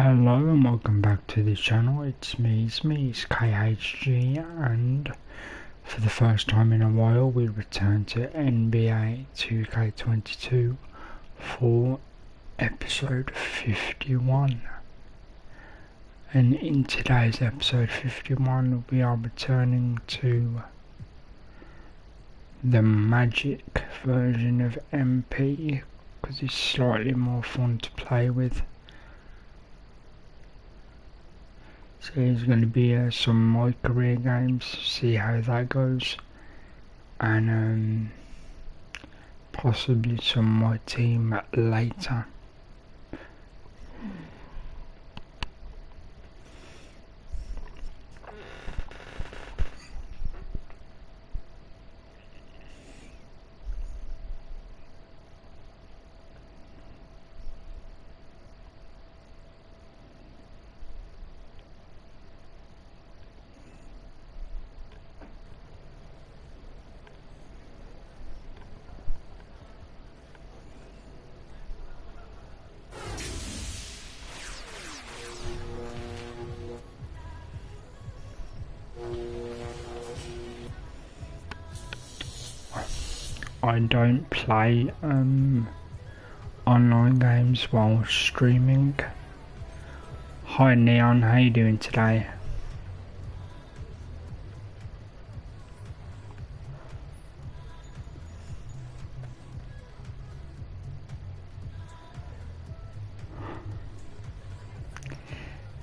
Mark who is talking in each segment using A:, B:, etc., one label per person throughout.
A: Hello and welcome back to the channel. It's KHG, and for the first time in a while we return to NBA 2K22 for episode 51. And in today's episode 51 we are returning to the Magic version of MP because it's slightly more fun to play with. So there's going to be some My Career games, see how that goes, and possibly some My Team later. I don't play online games while streaming. Hi Neon, how you doing today?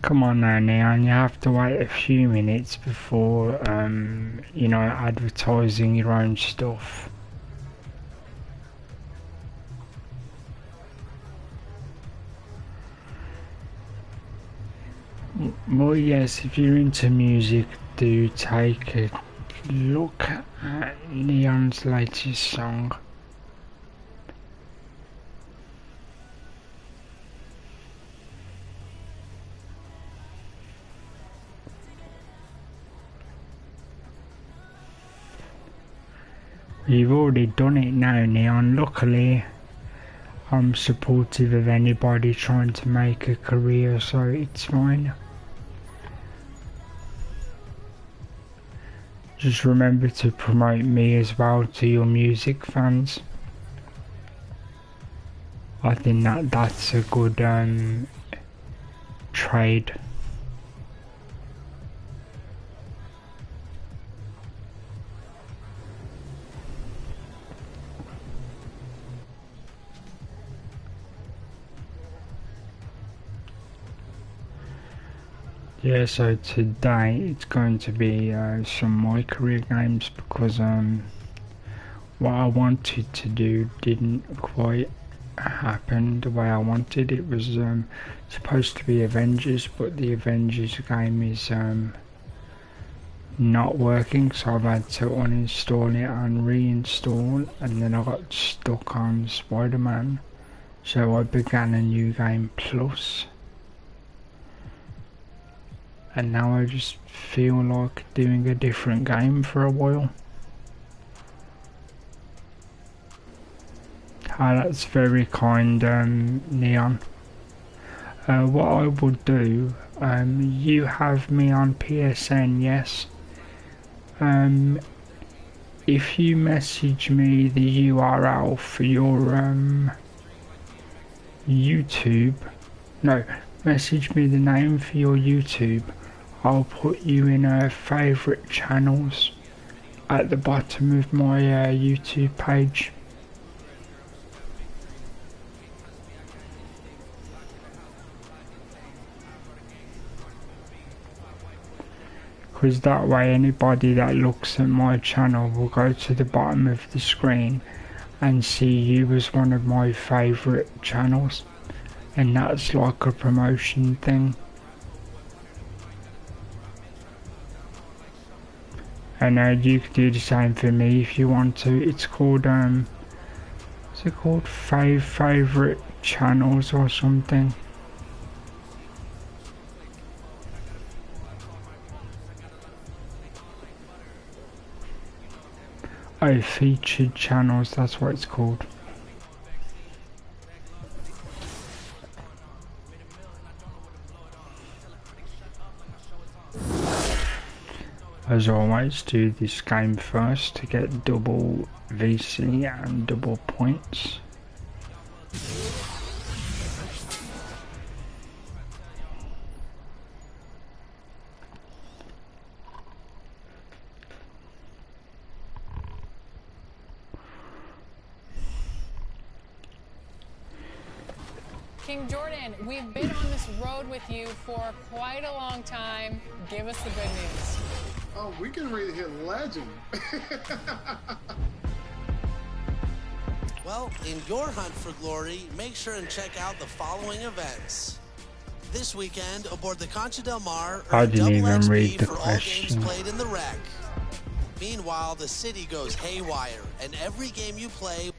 A: Come on now Neon, you have to wait a few minutes before advertising your own stuff. Well, yes, if you're into music, do take a look at Neon's latest song. You've already done it now, Neon. Luckily, I'm supportive of anybody trying to make a career, so it's fine. Just remember to promote me as well to your music fans. I think that's a good trade. Yeah, so today it's going to be some My Career games because what I wanted to do didn't quite happen the way I wanted. It was supposed to be Avengers, but the Avengers game is not working, so I've had to uninstall it and reinstall, and then I got stuck on Spider-Man, so I began a new game plus. And now I just feel like doing a different game for a while. That's very kind, Neon. What I will do, you have me on PSN, yes? If you message me the URL for your YouTube, no, message me the name for your YouTube, I'll put you in favourite channels at the bottom of my YouTube page. Because that way anybody that looks at my channel will go to the bottom of the screen and see you as one of my favourite channels, and that's like a promotion thing. And you can do the same for me if you want to. It's called what's it called? Favorite channels or something. Oh, featured channels, that's what it's called. As always, do this game first to get double VC and double points.
B: King Jordan, we've been on this road with you for quite a long time. Give us the good news.
C: Oh, we can really hit legend.
D: Well, in your hunt for glory, make sure and check out the following events. This weekend, aboard the Concha del Mar,
A: I didn't even
D: XP
A: read the
D: for
A: question.
D: all games played in the wreck. Meanwhile, the city goes haywire, and every game you play...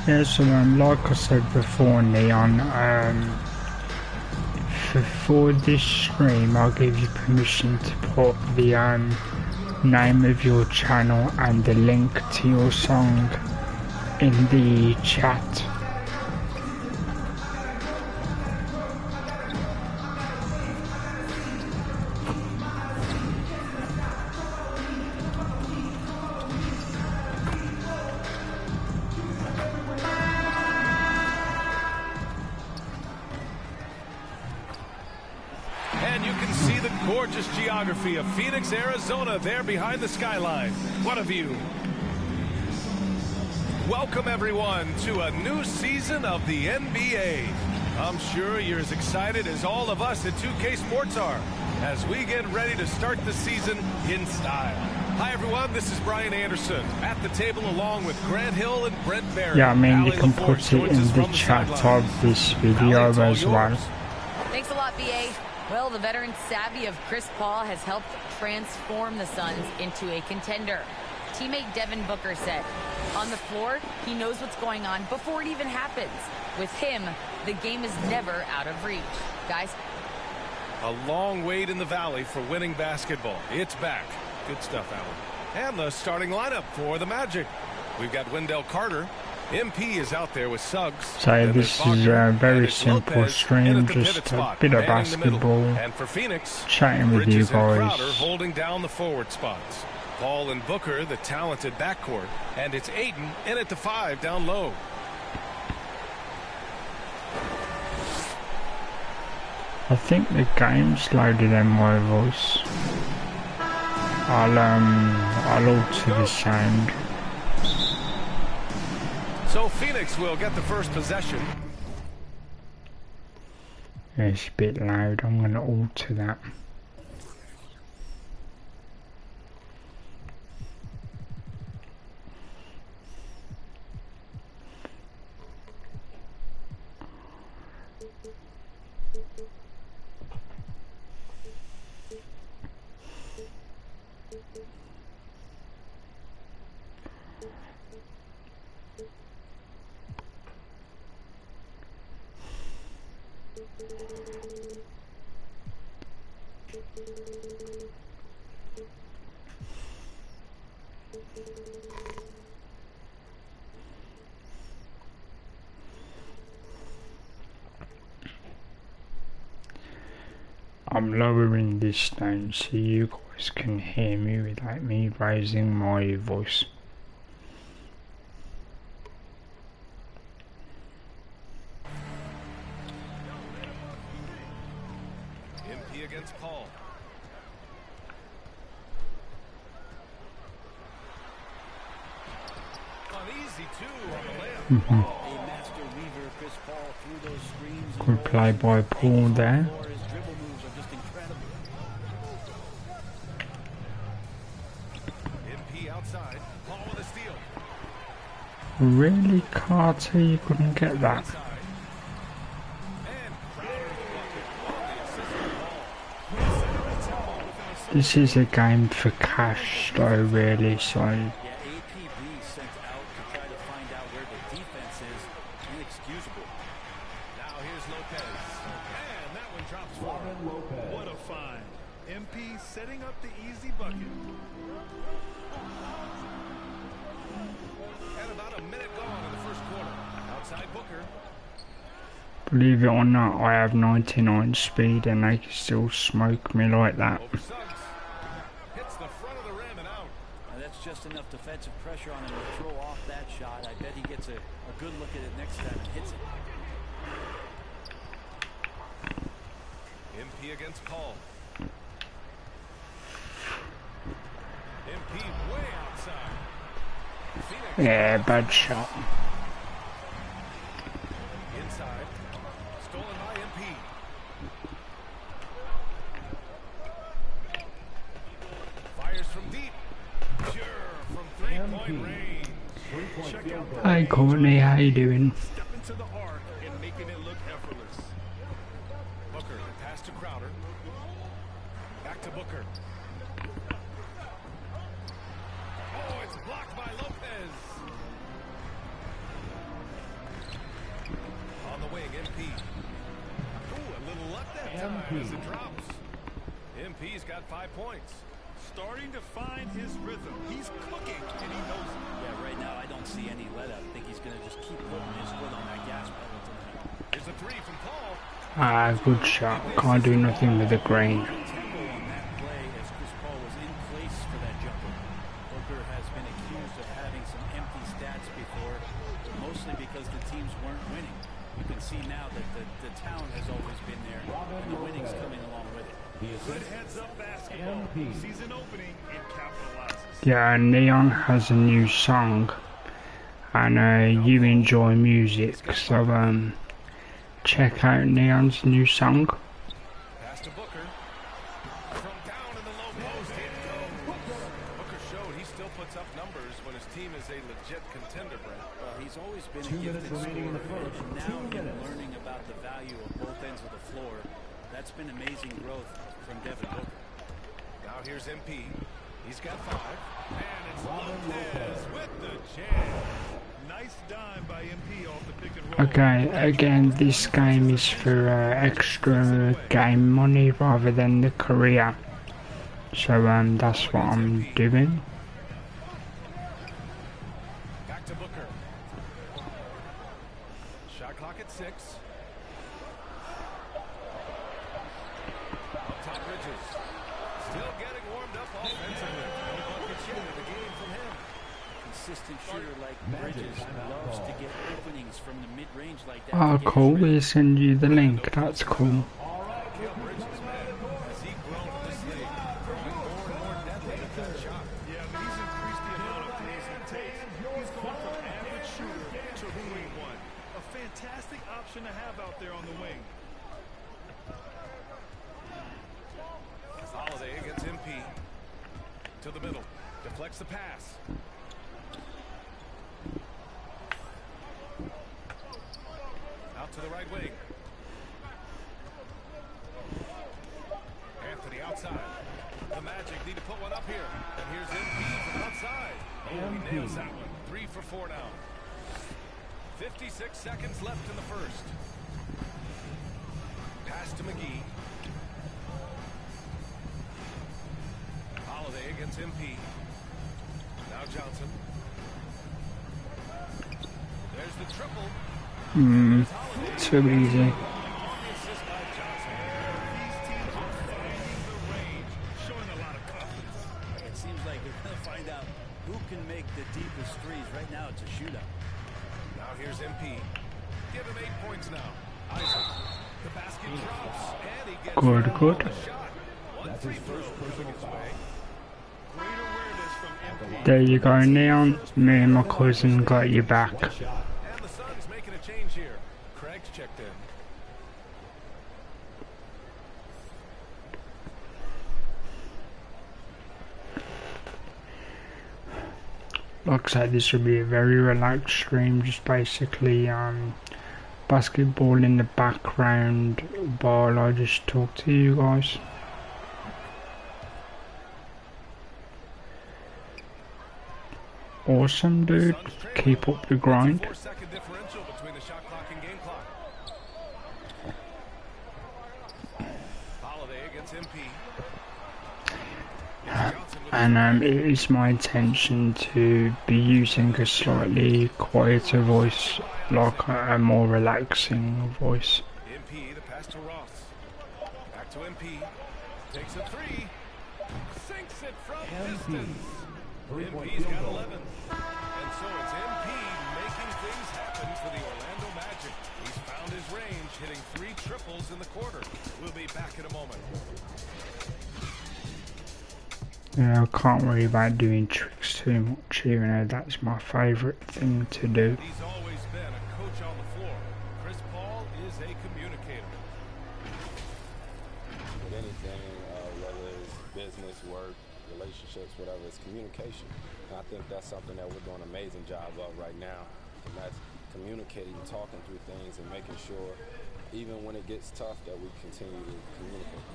A: Yeah, so like I said before, Neon, for this stream I'll give you permission to put the name of your channel and the link to your song in the chat.
E: Gorgeous geography of Phoenix, Arizona, there behind the skyline. What a view. Welcome, everyone, to a new season of the NBA. I'm sure you're as excited as all of us at 2K Sports are as we get ready to start the season in style. Hi, everyone. This is Brian Anderson at the table along with Grant Hill and Brent Barry.
A: Yeah, I mean, you can put it in the chat of this video as well.
F: Thanks a lot, BA. Well, the veteran savvy of Chris Paul has helped transform the Suns into a contender. Teammate Devin Booker said, on the floor, he knows what's going on before it even happens. With him, the game is never out of reach. Guys?
E: A long wait in the valley for winning basketball. It's back. Good stuff, Alan. And the starting lineup for the Magic. We've got Wendell Carter. MP is out there with Suggs.
A: So this is a very simple stream, just a bit of basketball,
E: and for Phoenix,
A: chatting with you guys.
E: Crowder holding down the forward spots. Paul and Booker, the talented backcourt, and it's Ayton in at the 5 down low.
A: I think the game's loaded in my voice. I'll alter the sound.
E: So Phoenix will get the first possession.
A: It's a bit loud, I'm going to alter that. I'm lowering this down so you guys can hear me without me raising my voice.
E: MP against Paul. Uneasy two on the layup.
A: Good play by Paul there. Really, Carter, you couldn't get that? This is a game for cash though, really, so...
G: Yeah, APB sent out to try to find out where the defense is. Inexcusable.
E: Now here's Lopez. And that one drops for him.
H: What a find. MP setting up the easy bucket.
E: And about a minute gone in the first quarter. Outside Booker.
A: Believe it or not, I have 99 speed and they can still smoke me like that.
E: Over Suggs. Hits the front of the rim and out.
G: And that's just enough defensive pressure on him to throw off that shot. I bet he gets a good look at it next time and hits it.
E: MP against Paul. MP way outside. Phoenix.
A: Yeah, bad shot.
E: Inside. Stolen by MP. Fires from deep. Sure, from three-point range. Check out the
A: Hey Courtney, how you doing?
H: Step into the arc and making it look effortless.
E: Booker, pass to Crowder. Back to Booker. Oh, it's blocked by Lopez. On the wing, MP. Ooh, a little luck that time as it drops. MP's got 5 points.
H: Starting to find his rhythm. He's cooking, and he knows it.
G: Yeah, right now I don't see any let up. I think he's going to just keep putting his foot on that gas pedal tonight.
E: Here's a three from Paul.
A: Ah, good shot. Can't do nothing with the green.
G: Tempo on that play as Chris Paul was in place for that jumper. Booker has been accused of having some empty stats before, mostly because the teams weren't winning. You can see now that the talent has always been there, and the winning's coming along with it.
H: Good heads-up basketball. Season opening and capitalizes.
A: Yeah, Neon has a new song, and you enjoy music, so check out Neon's new song.
E: Pass to Booker. From down in the low post, in it goes. Booker showed he still puts up numbers when his team is a legit contender, Brent.
G: Well, he's always been a gifted scorer, and now him learning about the value of both ends of the floor. That's been amazing growth from Devin Booker.
E: Now here's MP. He's got 5.
H: And it's Lopez with the jam. Nice dime by MP off the pick and roll.
A: Okay, again, this game is for extra game money rather than the career. So that's what I'm doing.
E: Back to Booker. Shot clock at 6. Up top Bridges. Still getting warmed up offensively. No buckets yet in the game from him.
G: Consistent shooter like Bridges loves to get openings from the mid-range like that.
A: Oh, cool, we'll send you the link, that's cool.
E: Kale Bridges, man, has he grown in this league? Growing more and more deadly at that shot.
H: Yeah, but he's increased the amount of threes he takes. He's gone from average shooter to point one. A fantastic option to have out there on the wing.
E: Holiday against MP. To the middle. Deflects the pass. Out to the right wing. Anthony outside. The Magic need to put one up here. And here's MP from outside. Oh, he nails that one. 3 for 4 now. 56 seconds left in the first. Pass to McGee. Holiday against MP. Now Johnson. There's the triple.
A: Too easy.
G: It seems like we're going to find out who can make the deepest threes. Right now, it's a shootout.
E: Now here's MP. Give him 8 points now. Isaac. The basket drops. And he gets
A: Good,
E: the
A: good.
E: shot. 1 free throw coming his way.
H: Great awareness from MP.
A: There you go, Neon. Me and my cousin got you back.
E: And the Suns making a change here. Craig's checked in.
A: Like I said, this will be a very relaxed stream, just basically basketball in the background while I just talk to you guys. Awesome, dude. Keep up the grind.
E: 4-second differential between the shot clock and game clock. Holiday against MP.
A: And it is my intention to be using a slightly quieter voice like a more relaxing voice.
E: MP, the pass to Ross. Back to MP. Takes a three. Sinks it from distance. MP's got 11. And so it's MP making things happen for the Orlando Magic. He's found his range, hitting 3 triples in the quarter. We'll be back in a moment.
A: Yeah, I can't worry about doing tricks too much, even though that's my favourite thing to do.
E: He's always been a coach on the floor. Chris Paul is a communicator.
I: With anything, whether it's business, work, relationships, whatever, it's communication. And I think that's something that we're doing an amazing job of right now. And that's communicating, talking through things, and making sure, even when it gets tough, that we continue to communicate.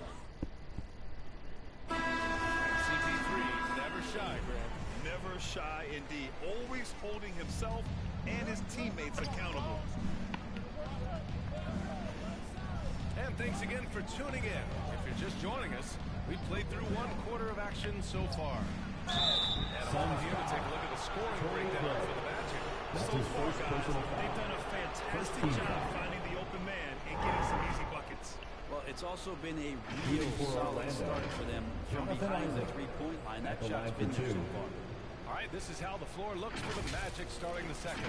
E: CP3, never shy, Grant.
H: Never shy indeed. Always holding himself and his teammates accountable.
E: And thanks again for tuning in. If you're just joining us, we played through 1 quarter of action so far. And I'm on here to take a look at the scoring breakdown for the Magic.
H: So far, guys, they've done a fantastic job finding the open man and getting some easy buckets.
G: Well, it's also been a real solid start for them from behind the three-point line. That shot's been there so far.
E: All right, this is how the floor looks for the Magic starting the second.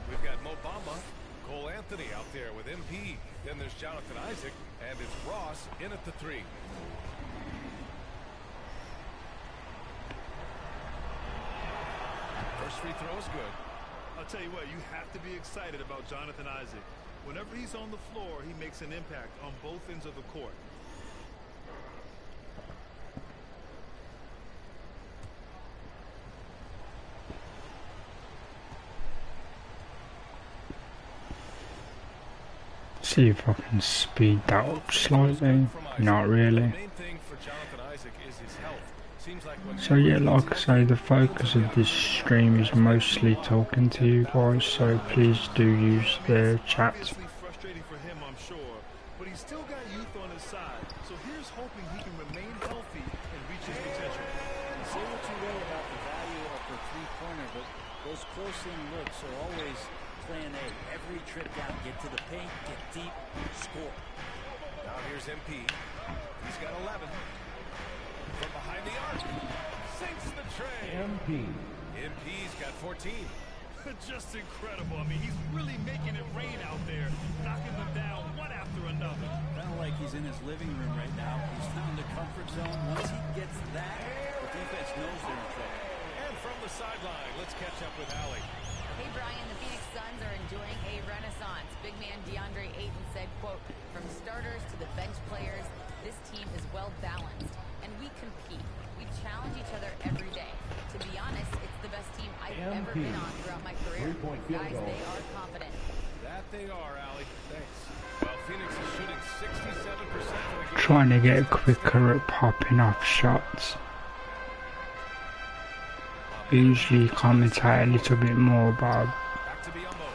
E: We've got Mo Bamba, Cole Anthony out there with MP. Then there's Jonathan Isaac, and it's Ross in at the 3. First free throw is good.
H: I'll tell you what, you have to be excited about Jonathan Isaac. Whenever he's on the floor, he makes an impact on both ends of the court.
A: See if I can speed that up slightly. Not really. So yeah, like I say, the focus of this stream is mostly talking to you guys, so please do use the chat.
H: Obviously frustrating for him, I'm sure, but he's still got youth on his side. So here's hoping he can remain healthy and reach his potential.
G: Say what you will about the value of the three-pointer, but those close-in looks are always plan A. Every trip down, get to the paint, get deep, score.
E: Now here's MP. He's got 11. From behind the arc. Sinks the tray. MP's got 14.
H: Just incredible. I mean, he's really making it rain out there, knocking them down one after another.
G: Kind of like he's in his living room right now. He's found a comfort zone. Once he gets that, the defense knows they're in trouble.
E: And from the sideline, let's catch up with Allie.
F: Hey, Brian, the Phoenix Suns are enjoying a renaissance. Big man DeAndre Ayton said, quote, "From starters to the bench players, this team is well balanced, and we compete. We challenge each other every day. To be honest, it's the best team I've ever been on throughout my career. Guys, they are confident."
E: That they are, Allie. Thanks. Well, Phoenix is shooting 67% for the game.
A: Trying to get quicker at popping off shots. Usually commentate a little bit more, but I'm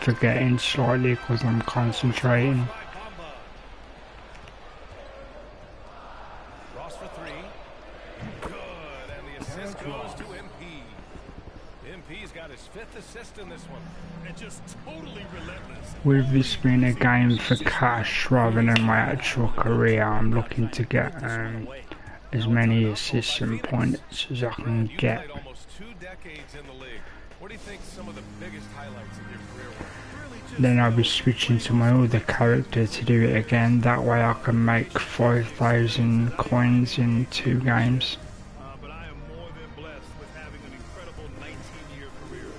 A: forgetting slightly because I'm concentrating.
E: Ross for 3. Good, and the assist goes to MP. MP's got his 5th assist in this one.
H: And just totally relentless.
A: With this being a game for cash rather than my actual career, I'm looking to get as many assists and points as I can get.
E: Played almost 2 decades in the league. What do you think some of the biggest highlights of your career were?
A: Then I'll be switching to my other character to do it again. That way I can make 5,000 coins in 2 games.
H: But I am more than blessed with having an incredible 19-year career.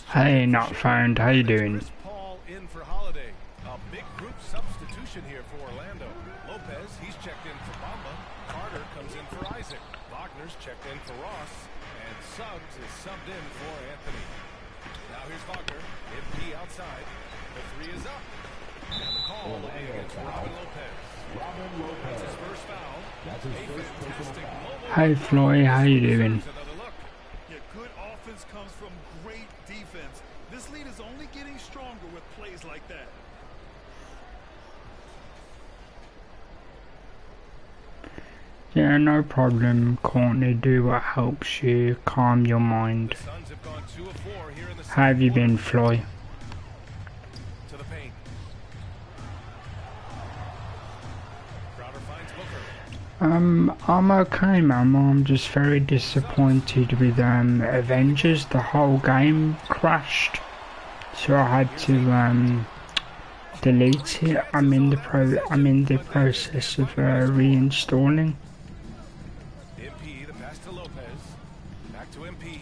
A: Hey, not found. How you doing?
E: Chris Paul in for Holiday. A big group substitution here for Orlando. Lopez, he's checked in for Bamba. Carter comes in for Isaac. Wagner's checked in for Ross. And Suggs is subbed in for Anthony. Now here's Wagner. MP outside. The 3 is up. And the call will be against Robin Lopez. That's his first foul. A fantastic moment.
A: Hey Floyd, how you doing?
H: Yeah, good offense comes from great defense. This lead is only getting stronger with plays like that.
A: Yeah, no problem, Courtney. Do what helps you calm your mind. How have you been, Floyd?
E: To the paint. Crowder finds Booker.
A: I'm okay, man. I'm just very disappointed with Avengers. The whole game crashed, so I had to delete it. I'm in the process of reinstalling.
E: MP, the pass to Lopez. Back to MP.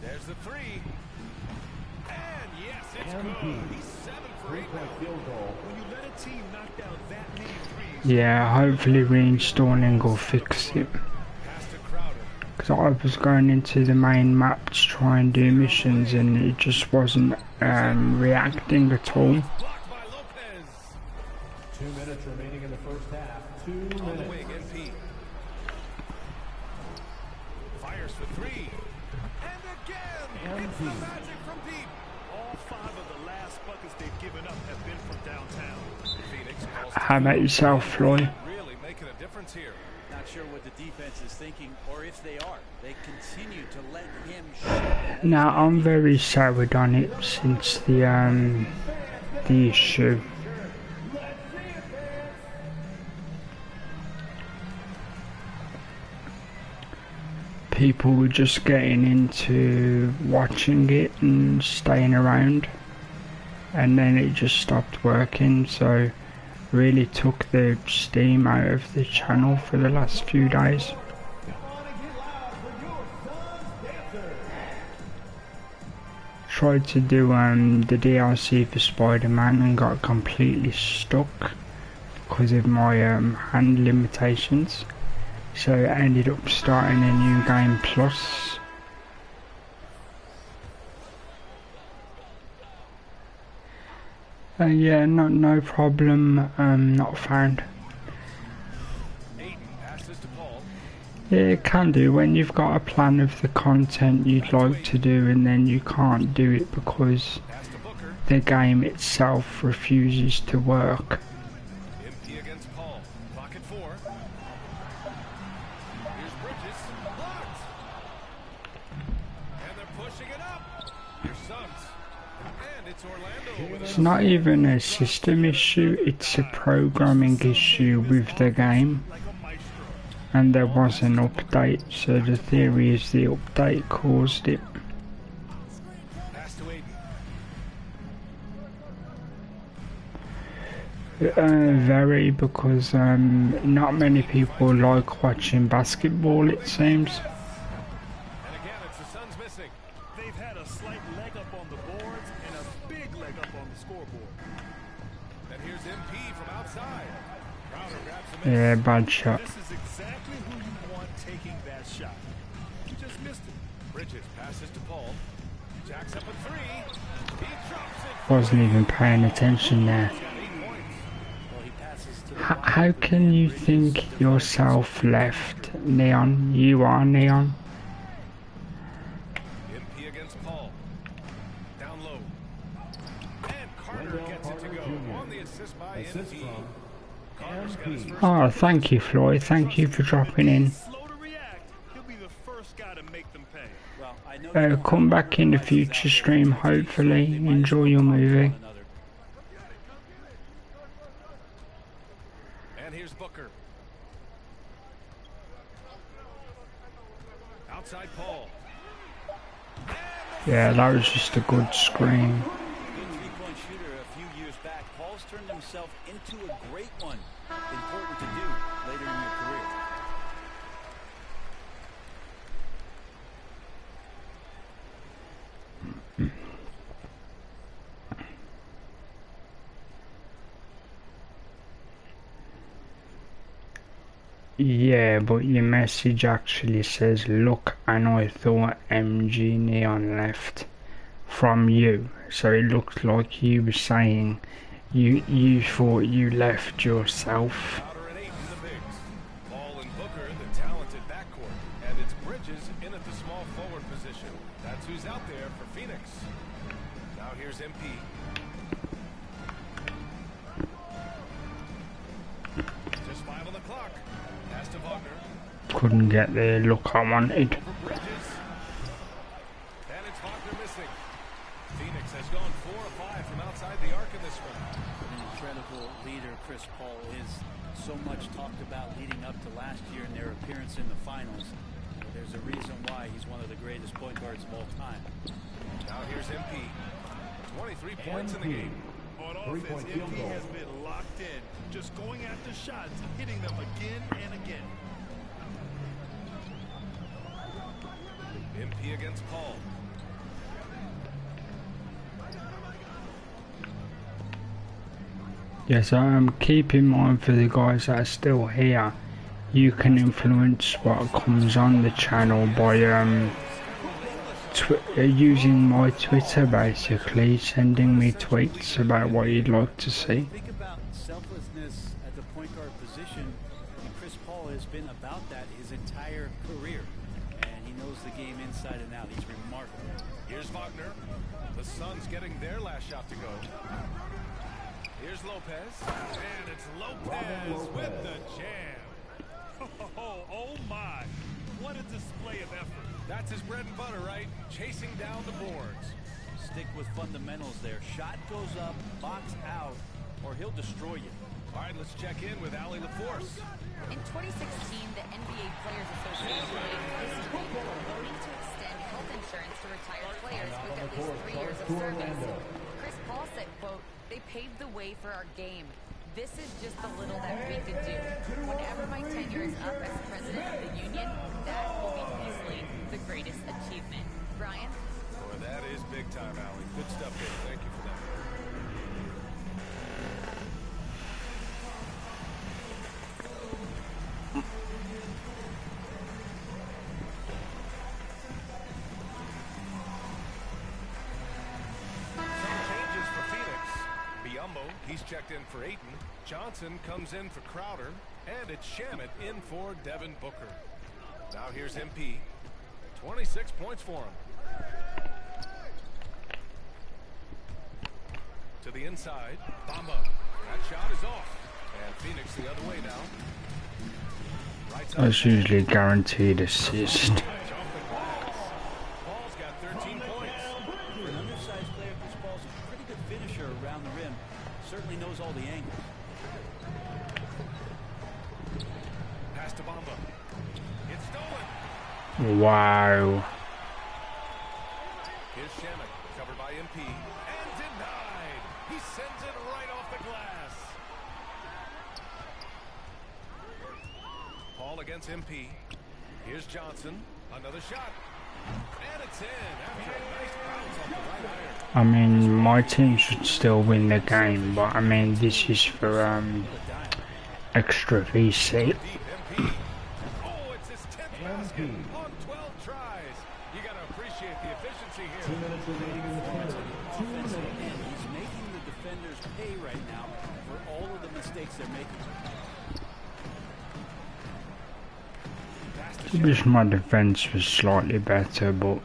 E: There's the three. And yes, it's good. He's 7 for 8 now.
H: When you let a team knock down that many threes,
A: Yeah, hopefully reinstalling will fix it.
E: Pass to Crowder.
A: Because I was going into the main map to try and do missions and it just wasn't reacting at all.
E: Blocked by Lopez.
J: 2 minutes remaining in the first half. 2
E: On the
J: minutes.
E: wing, MP. Fires for 3. And again! It's the magic from deep.
H: all 5 of the last buckets they've given up have been from downtown.
E: Phoenix calls
A: How about yourself, Floyd?
E: really making a difference here.
G: Not sure what the defense is thinking, or if they are. They continue to let him shoot.
A: Now I'm very soured on it since the issue. People were just getting into watching it and staying around, and then it just stopped working, so really took the steam out of the channel for the last few days. Tried to do the DLC for Spider-Man and got completely stuck because of my hand limitations, so I ended up starting a new game plus. Yeah, no problem, not found.
E: Aiden passes to Paul.
A: Yeah, it can do when you've got a plan of the content you'd like to do and then you can't do it because
E: Pass to Booker.
A: the game itself refuses to work.
E: MP against Paul. Pocket 4. Here's Bridges. Blocked. And they're pushing it up. Here's Suggs. And it's Orlando with
A: It's not even a system issue, it's a programming issue with the game. And there was an update, so the theory is the update caused it.
E: pass to Aiden.
A: Very, because not many people like watching basketball, it seems.
E: And again, it's the Suns missing.
H: They've had a slight leg up on the boards and a big leg up on the scoreboard.
E: And here's MP from outside. Crowder grabs the miss.
A: Yeah, bad shot.
H: This is exactly who you want taking that shot. You just missed it.
E: Bridges passes to Paul. Jacks up a 3. He drops it.
A: Wasn't even paying attention there.
E: He's got 8 points.
G: Well, he passes to the
A: How can you think yourself left, Neon? You are Neon.
E: MP against Paul. Down low. And Carter gets it to go. On the assist by
J: Assist
E: MP.
J: from
E: Carter's got his first.
A: Oh, thank you, Floyd. Thank you for dropping in.
H: Slow to react. He'll be the first guy to make them pay.
G: Well, I know they don't
A: Come
G: have
A: back in the future stream, hopefully. Enjoy your movie.
E: And here's Booker. Outside Paul.
A: Yeah, that was just a good screen.
G: Good three-point shooter a few years back. Paul's turned himself into a great one. Important to do later in your career.
A: Yeah, but your message actually says, look, and I thought MG Neon left from you. So it looked like you were saying you thought you left yourself.
E: Crowder and 8 in the bigs. Paul and Booker, the talented backcourt. And it's Bridges small forward position. That's who's out there for Phoenix. Now here's MP. Just 5 on the clock. Pass to Wagner.
A: Couldn't get the look I wanted.
E: Bridges. And it's Wagner missing. Phoenix has gone 4 of 5 from outside the arc in this one.
G: An incredible leader Chris Paul is. So much talked about leading up to last year and their appearance in the finals. There's a reason why he's one of the greatest point guards of all time.
E: Now here's MP. 23 points in the game.
H: On offense, MP has been locked in, just going after shots, hitting them again and again.
E: MP against Paul.
A: Yes, keep in mind for the guys that are still here, you can influence what comes on the channel by using my Twitter, basically sending me tweets about what you'd like to see.
G: Think about selflessness at the point guard position, and Chris Paul has been about that his entire career, and he knows the game inside and out. He's remarkable.
E: Here's Wagner. The Suns getting their last shot to go. Here's Lopez, and it's Lopez with the jam.
H: Oh my, what a display of effort.
E: That's his bread and butter, right? Chasing down the boards.
G: Stick with fundamentals there. Shot goes up, box out, or he'll destroy you.
E: All right, let's check in with Allie LaForce.
F: In 2016, the NBA Players Association made history voting to extend health insurance to retired players with at least 3 years of service. Chris Paul said, quote, "They paved the way for our game. This is just the little that we could do. Whenever my tenure is up as president of the union, that will be easily the greatest achievement." Brian?
E: Boy, that is big time, Allie. Good stuff there. Thank you for that. He's checked in for Ayton. Johnson comes in for Crowder. And it's Shamet in for Devin Booker. Now here's MP. 26 points for him. To the inside. Bamba. That shot is off. And Phoenix the other way now. Right side.
A: That's usually guaranteed assist.
E: Paul's got 13 points.
G: For an undersized player, Chris Paul's a pretty good finisher around the rim. Certainly knows all the angles.
E: Pass to Bamba. It's stolen.
A: Wow.
E: Here's Shamet, covered by MP, and denied. He sends it right off the glass. Paul against MP. Here's Johnson. Another shot. And it's in after a nice bounce off the right iron.
A: I mean, my team should still win the game, but I mean, this is for extra VC.
E: Oh, it's his 10th basket on 12 tries. You got to appreciate the efficiency here.
J: 2 minutes remaining in the quarter. 2 minutes.
G: And he's making the defenders pay right now for all of the mistakes they're making.
A: I wish my defense was slightly better, but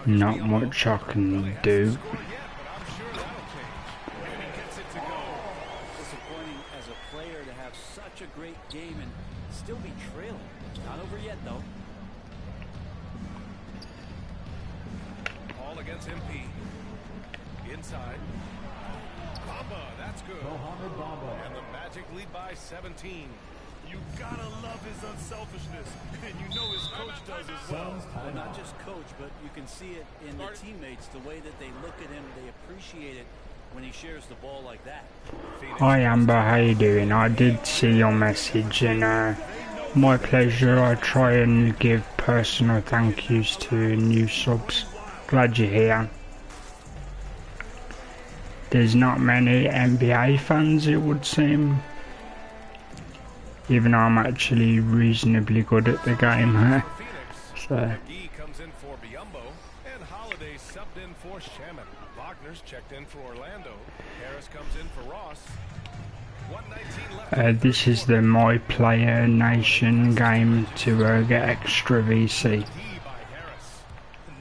A: not much I can do.
G: Disappointing as a player to have such a great game and still be trailing. Not over yet, though.
E: All against MP. Inside. Bamba, that's good.
J: Mohamed Bamba.
E: And the Magic lead by 17.
H: You gotta love his unselfishness, and you know his coach does as well.
G: Well, not just coach, but you can see it in the teammates, the way that they look at him, they appreciate it when he shares the ball like that.
A: Hi Amber, how you doing? I did see your message, and my pleasure. I try and give personal thank yous to new subs. Glad you're here. There's not many NBA fans, it would seem. Even though I'm actually reasonably good at the game, so.
E: McGee comes in for Biyombo, and Holiday subbed in for Shamet. Wagner's checked in for Orlando. Harris comes in for Ross.
A: This is the My Player Nation game to get extra VC.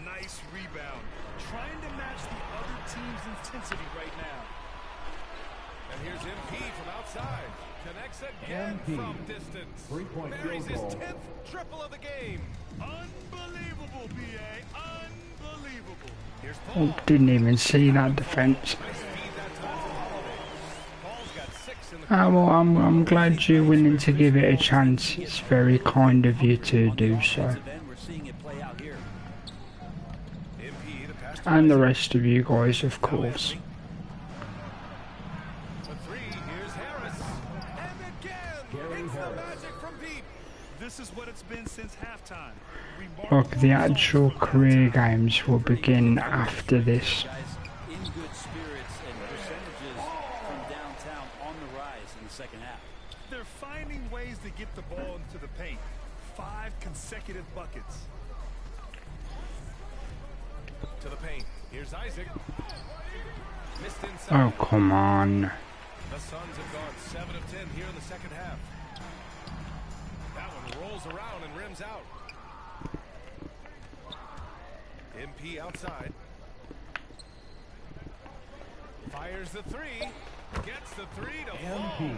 H: Nice rebound. Trying to match the other team's intensity right now.
E: And here's MP from outside. Connects again from distance.
J: Three-point
E: Buries his
J: field goal.
E: 10th triple of the game.
H: Unbelievable, BA. Unbelievable.
E: Here's Paul.
A: Oh, didn't even see that defense. Well, I'm glad you're willing to give it a chance. It's very kind of you to do so. And the rest of you guys, of course.
H: This is what it's been since halftime.
A: Look, the actual career games will begin after this.
G: In good spirits and percentages from downtown on the rise in the second half.
H: They're finding ways to get the ball into the paint. 5 consecutive buckets.
E: To the paint. Here's Isaac. Missed inside.
A: Oh, come on.
E: The Suns have gone 7 of 10 here in the second half. That one rolls around and rims out. MP outside. Fires the three. Gets the three to fall.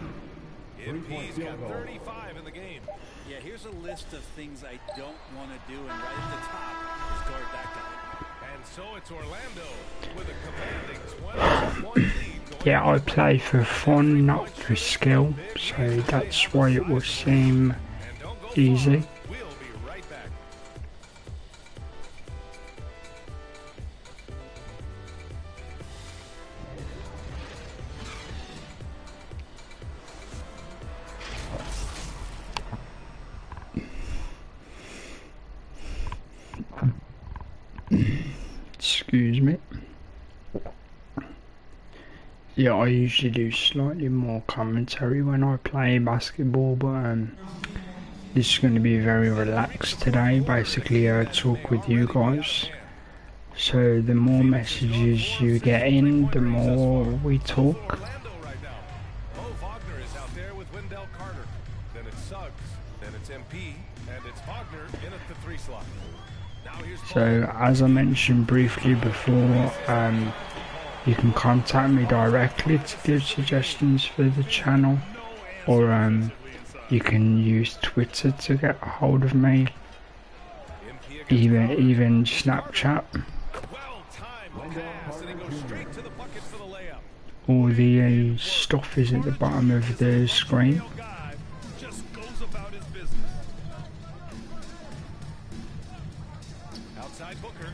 E: MP's got 35 in the game.
G: Yeah, here's a list of things I don't want to do, and right at the top is Gord Backdown.
E: And so it's Orlando with a commanding 20-point lead.
A: Yeah, I play for fun, not for skill, so that's why it will seem easy.
E: We'll be right back.
A: Excuse me. Yeah, I usually do slightly more commentary when I play basketball, but this is going to be very relaxed today. Basically, talk with you guys. So the more messages you get in, the more we talk.
E: Mo Wagner is out there with Wendell Carter. Then it's Suggs. Then it's MP. And it's Wagner in at the 3 slot. Now here's
A: So as I mentioned briefly before, you can contact me directly to give suggestions for the channel, or you can use Twitter to get a hold of me, even Snapchat. All the stuff is at the bottom of the screen.
H: Just goes about his business.
E: outside Booker.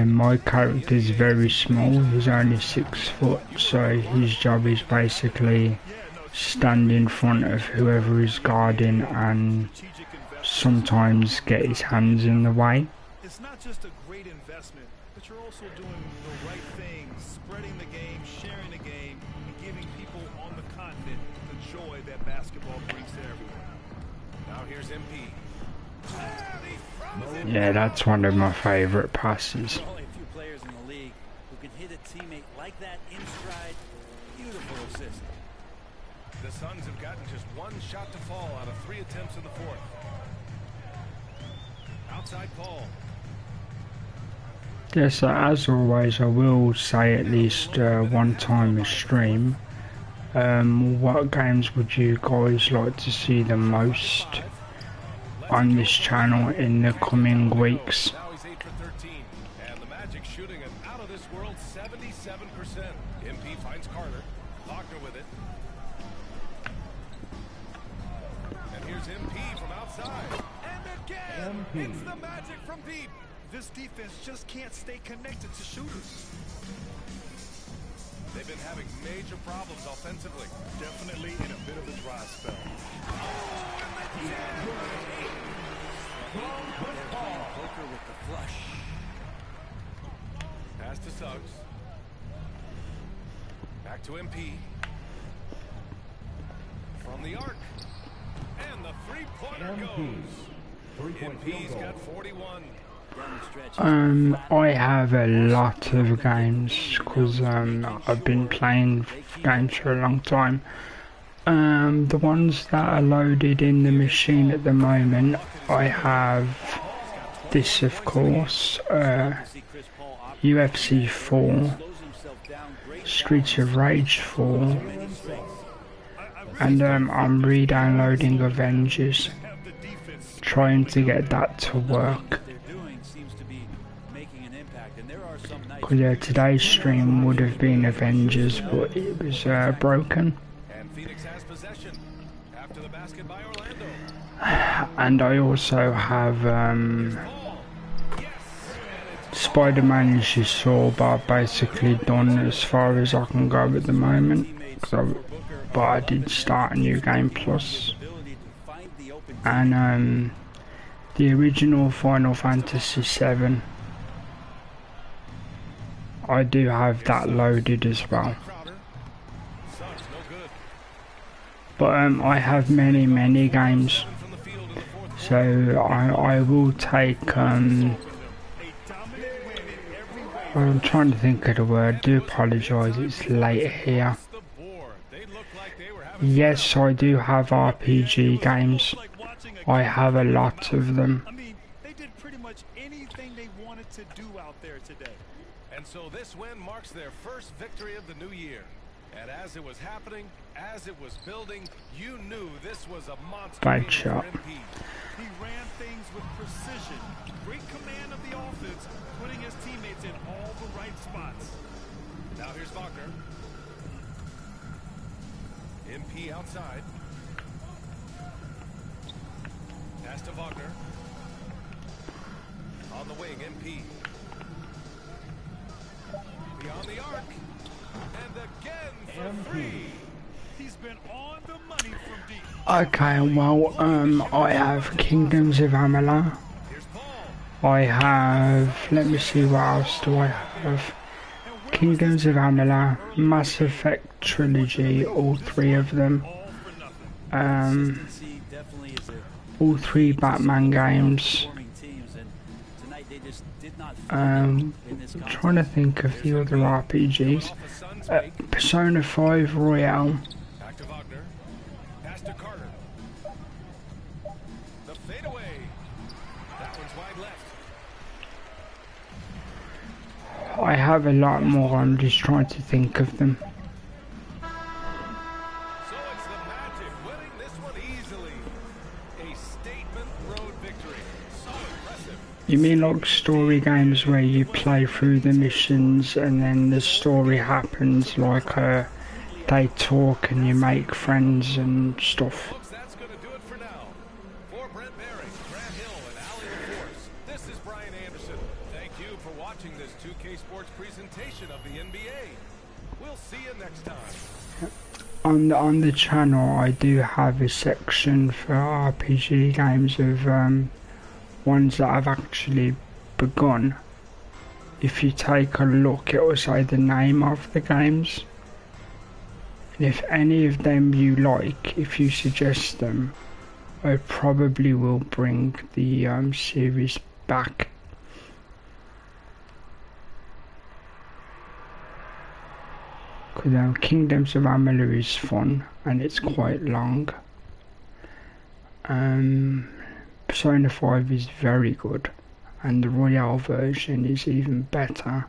A: My character is very small, he's only 6 foot, so his job is basically stand in front of whoever is guarding and sometimes get his hands in the way.
H: It's not just a great investment, but you're also doing the right thing, spreading the game, sharing the game, and giving people on the continent the joy that basketball brings to everyone.
E: Now here's MP.
A: Yeah, that's one of my favourite passes.
G: Only a few players in the league who can hit a teammate like that in stride. Beautiful assist.
E: The Suns have gotten just 1 shot to fall out of 3 attempts in the 4th. Outside Paul.
A: Yes, so as always, I will say at least one time a stream. What games would you guys like to see the most on this channel in the coming weeks?
E: Now he's 8 for 13, and the Magic shooting an out of this world 77%. MP finds Carter. Wagner with it. And here's MP from outside. And again, it's the Magic from deep.
H: This defense just can't stay connected to shooters.
E: They've been having major problems offensively.
H: Definitely in a bit of a dry spell.
G: Booker with the flush.
E: Pass to Suggs. Back to MP. From the arc. And the three-pointer goes.
J: Three-point field
E: MP's
J: goal.
E: got 41.
A: I have a lot of games because I've been playing games for a long time. The ones that are loaded in the machine at the moment, I have this, of course, UFC 4, Streets of Rage 4, and I'm re-downloading Avengers, trying to get that to work. Because today's stream would have been Avengers, but it was broken. And I also have Spider-Man, as you saw, but I've basically done as far as I can go at the moment. But I did start a new game plus. And the original Final Fantasy VII, I do have that loaded as well. But I have many games, so I will take I'm trying to think of the word, do apologise, it's late here. Yes, I do have RPG games. I have a lot of them.
H: They did pretty much anything they wanted to do out there today.
E: And so this win marks their first victory of the new year. And as it was happening, as it was building, you knew this was a monster.
A: Bad shot.
H: He ran things with precision, great command of the offense, putting his teammates in all the right spots.
E: Now here's Wagner. MP outside. Pass to Wagner. On the wing, MP. Beyond the arc. And again for free.
H: He's been on the money from deep.
A: Okay, well, I have Kingdoms of Amalur. I have, let me see, what else do I have? Kingdoms of Amalur, Mass Effect Trilogy, all three of them. All three Batman games. Trying to think of the other RPGs. Persona 5 Royale.
E: Back to Wagner. Pass to Carter. The fadeaway. That one's wide left.
A: I have a lot more, I'm just trying to think of them.
E: So it's the Magic winning this one easily. A statement road victory. So impressive.
A: You mean like story games where you play through the missions and then the story happens, like they talk and you make friends and stuff?
E: Folks, that's going to do it for now. For Brent Barry, Grant Hill, and Allie LaForce, this is Brian Anderson. Thank you for watching this 2K Sports presentation of the NBA. We'll see you next time.
A: On the channel, I do have a section for RPG games of ones that I've actually begun. If you take a look, it will say the name of the games. And if any of them you like, if you suggest them, I probably will bring the series back. Because Kingdoms of Amalur is fun and it's quite long. Persona 5 is very good, and the Royale version is even better.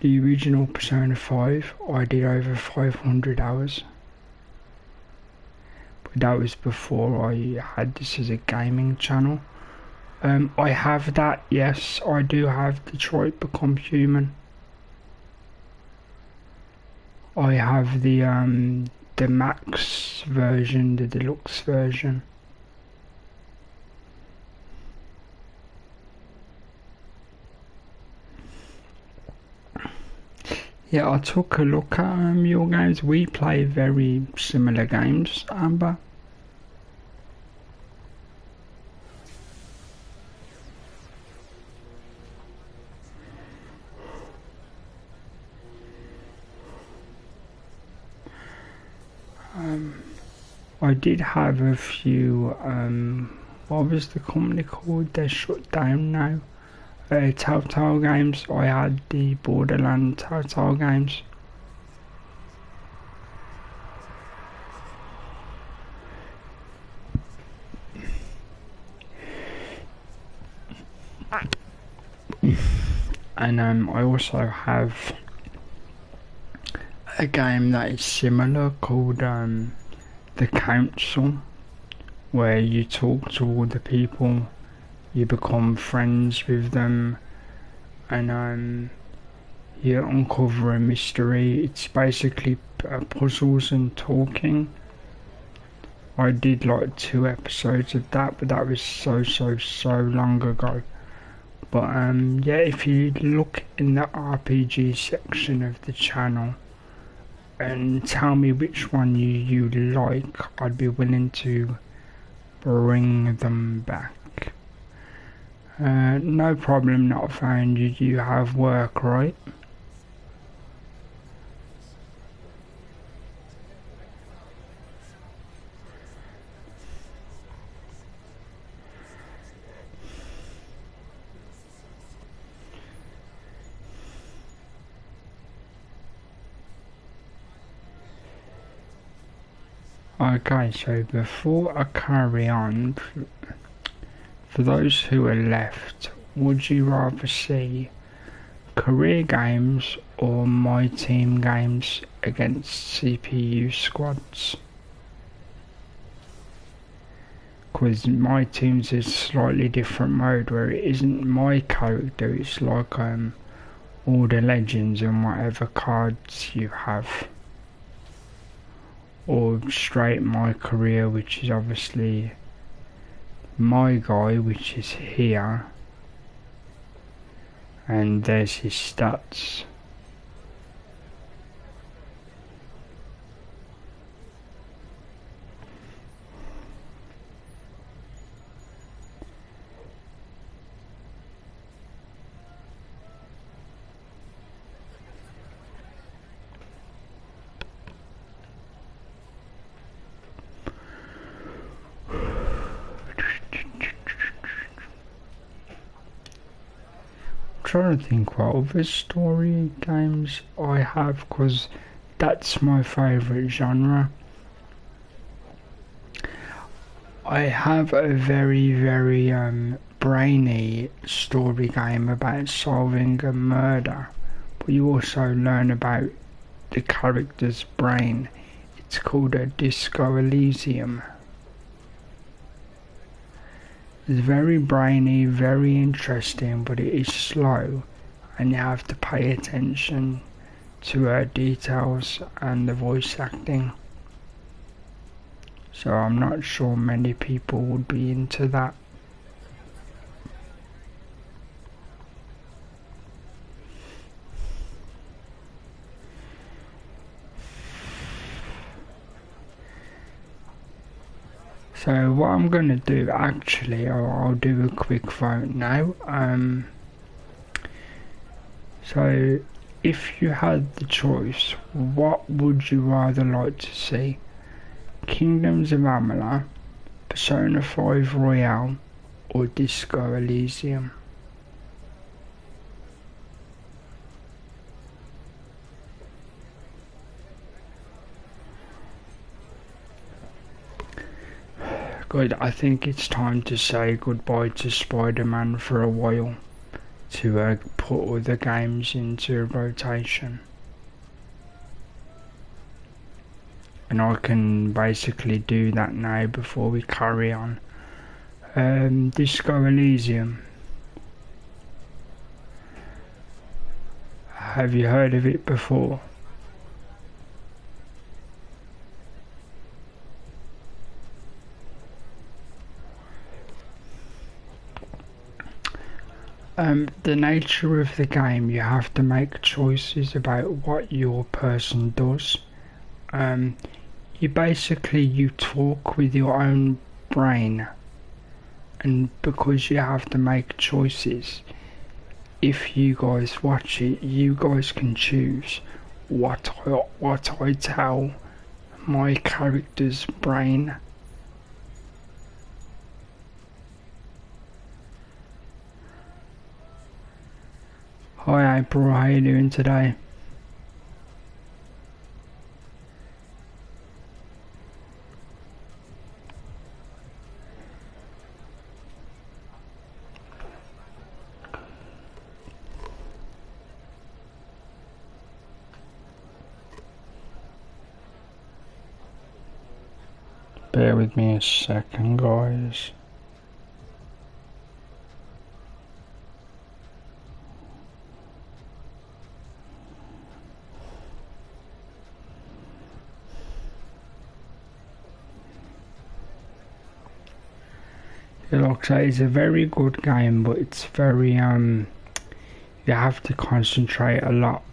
A: The original Persona 5, I did over 500 hours. But that was before I had this as a gaming channel. I have that, yes, I do have Detroit Become Human. I have the max version, the deluxe version. Yeah, I took a look at your games. We play very similar games, Amber. I did have a few what was the company called? They're shut down now. Telltale Games. I had the Borderlands Telltale Games. And I also have a game that is similar called The Council, where you talk to all the people, you become friends with them, and you uncover a mystery. It's basically puzzles and talking. I did like 2 episodes of that, but that was so long ago. But yeah, if you look in the RPG section of the channel and tell me which one you like, I'd be willing to bring them back. No problem, not found. You have work, right? Okay, so before I carry on, for those who are left, would you rather see career games or my team games against CPU squads? Because my team's a slightly different mode where it isn't my character, it's like all the legends and whatever cards you have. Or straight my career, which is obviously my guy, which is here, and there's his stats. Trying to think what other story games I have, because that's my favourite genre. I have a very brainy story game about solving a murder, but you also learn about the character's brain. It's called a Disco Elysium. It's very brainy, very interesting, but it is slow, and you have to pay attention to details and the voice acting. So I'm not sure many people would be into that. So what I'm going to do, actually, I'll do a quick vote now. So if you had the choice, what would you rather like to see? Kingdoms of Amalur, Persona 5 Royale, or Disco Elysium? Good, I think it's time to say goodbye to Spider-Man for a while, to put other games into rotation. And I can basically do that now before we carry on. Disco Elysium. Have you heard of it before? The nature of the game, you have to make choices about what your person does. You talk with your own brain, and because you have to make choices, if you guys watch it, you guys can choose what I tell my character's brain. Hi April, how you doing today? Bear with me a second, guys. Like I say, it's a very good game, but it's very you have to concentrate a lot.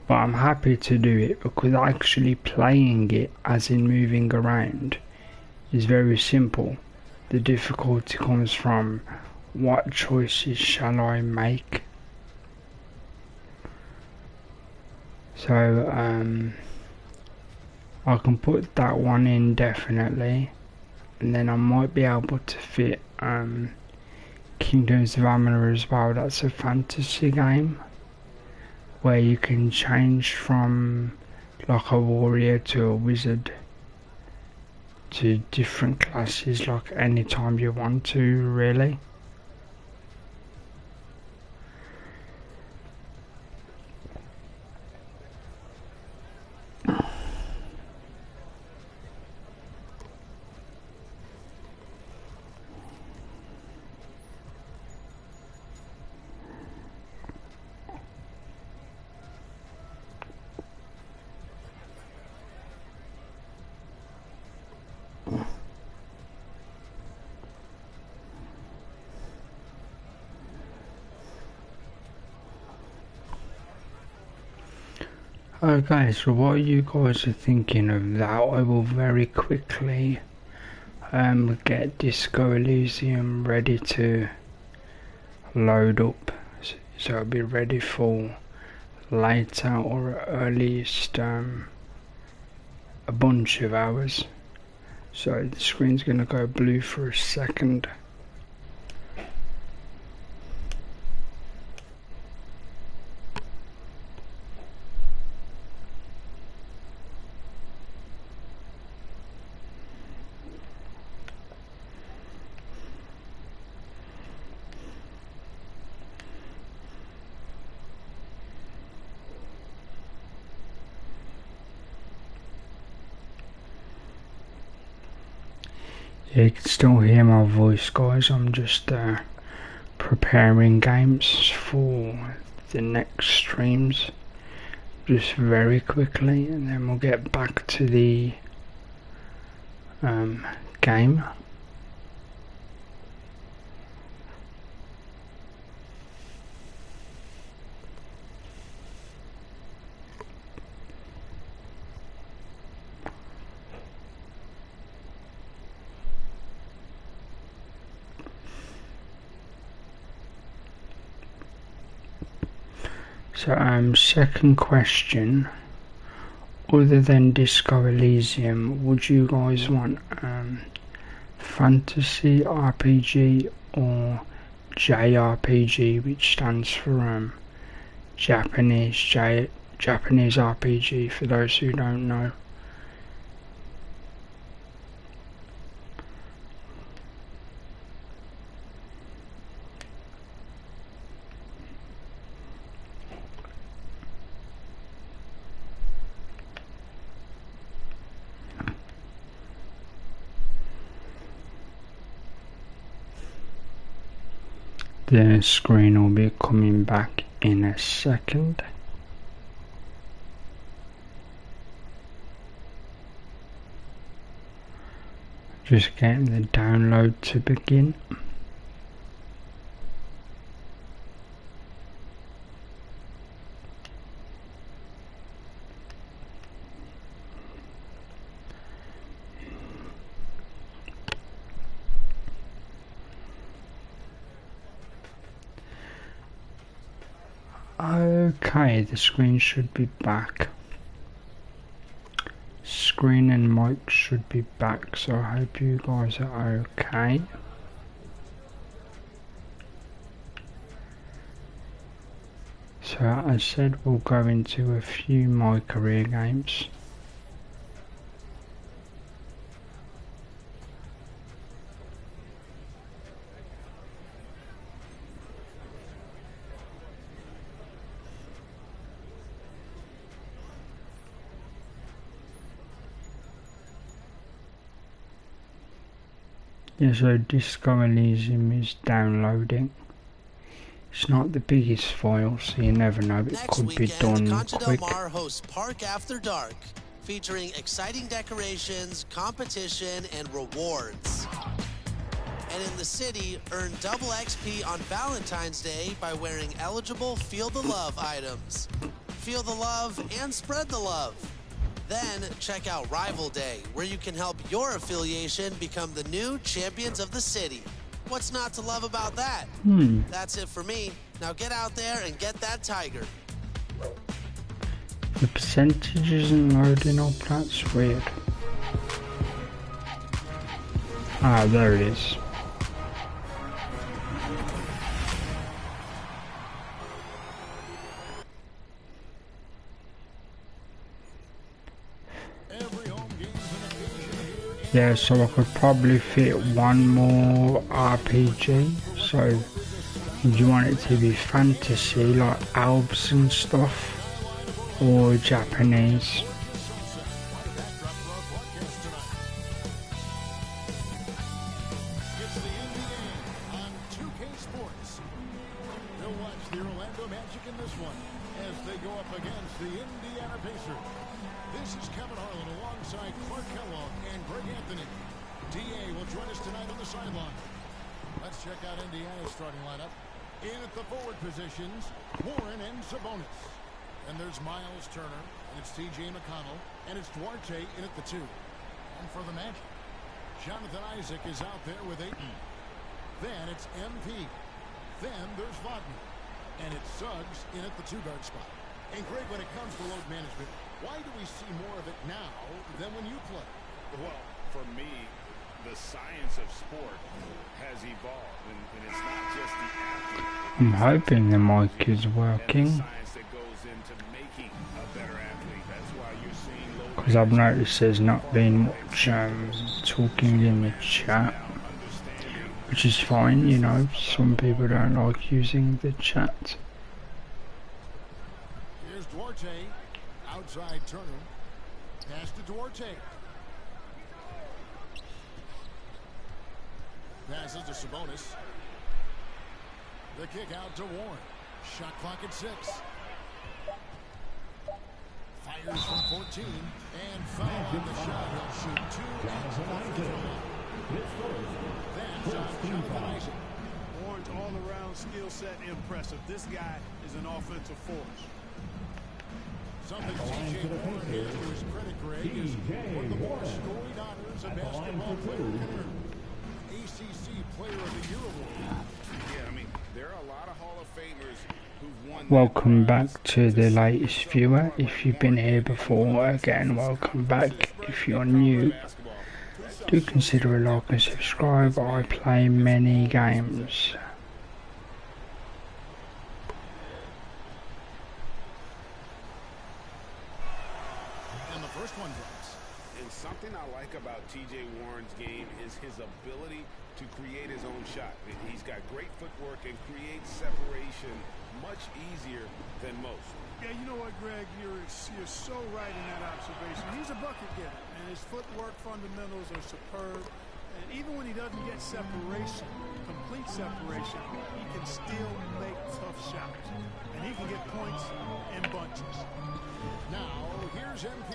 A: But I'm happy to do it because actually playing it, as in moving around, is very simple. The difficulty comes from what choices shall I make. So I can put that one in definitely, and then I might be able to fit Kingdoms of Amalur as well. That's a fantasy game where you can change from like a warrior to a wizard to different classes like anytime you want to, really. Okay, so while you guys are thinking of that, I will very quickly get Disco Elysium ready to load up, so it'll be ready for later or at least a bunch of hours. So the screen's gonna go blue for a second. Yeah, you can still hear my voice, guys. I'm just preparing games for the next streams just very quickly, and then we'll get back to the game. So second question, other than Disco Elysium, would you guys want fantasy RPG or JRPG, which stands for Japanese RPG, for those who don't know? The screen will be coming back in a second. Just getting the download to begin. Okay, the screen should be back. Screen and mic should be back, so I hope you guys are okay. So as I said, we'll go into a few my career games. Yeah, so Disco Elysium is downloading. It's not the biggest file, so you never know, it could be done
D: Concha
A: quick.
D: Del Mar hosts Park After Dark, featuring exciting decorations, competition, and rewards. And in the city, earn double XP on Valentine's Day by wearing eligible Feel the Love items. Feel the love and spread the love. Then check out Rival Day, where you can help your affiliation become the new champions of the city. What's not to love about that? That's it for me. Now get out there and get that tiger.
A: The percentage isn't loading up, that's weird. Ah, there it is. Yeah, so I could probably fit one more RPG. So, would you want it to be fantasy, like Alps and stuff, or Japanese?
K: Warren and Sabonis. And there's Miles Turner, and it's T.J. McConnell, and it's Duarte in at the 2. And for the Magic, Jonathan Isaac is out there with Ayton. Then it's MP. Then there's Wagner. And it's Suggs in at the 2-guard spot. And Greg, when it comes to load management, why do we see more of it now than when you play?
H: Well, for me, the science of sport has evolved, and it's not just the athlete.
A: I'm hoping the mic is working, because I've noticed there's not been much talking in the chat, which is fine, you know, some people don't like using the chat.
K: Here's Duarte, outside Turner, pass to Duarte. Passes to Sabonis. The kick out to Warren. Shot clock at 6. Fires from 14 and foul on the shot. He'll shoot 2 at the free throw. That's Jonathan Isaac.
H: Warren's all-around skill set impressive. This guy is an offensive force.
K: Something T.J. Warren here to his credit, Greg, is one of the more storied honors a basketball player can earn. ACC Player of the Year award.
H: Yeah, I mean, there are a lot of Hall of Famers who've won.
A: Welcome back to the latest viewer. If you've been here before, again, welcome back. If you're new, do consider a like and subscribe. I play many games.
K: And the first one drops.
H: And something I like about T.J. Warren's game is his ability to create his own shot. He's got great footwork and creates separation much easier than most.
C: Yeah, you know what, Greg? You're so right in that observation. He's a bucket getter, and his footwork fundamentals are superb. And even when he doesn't get separation, complete separation, he can still make tough shots. And he can get points in bunches.
K: Now, here's MP.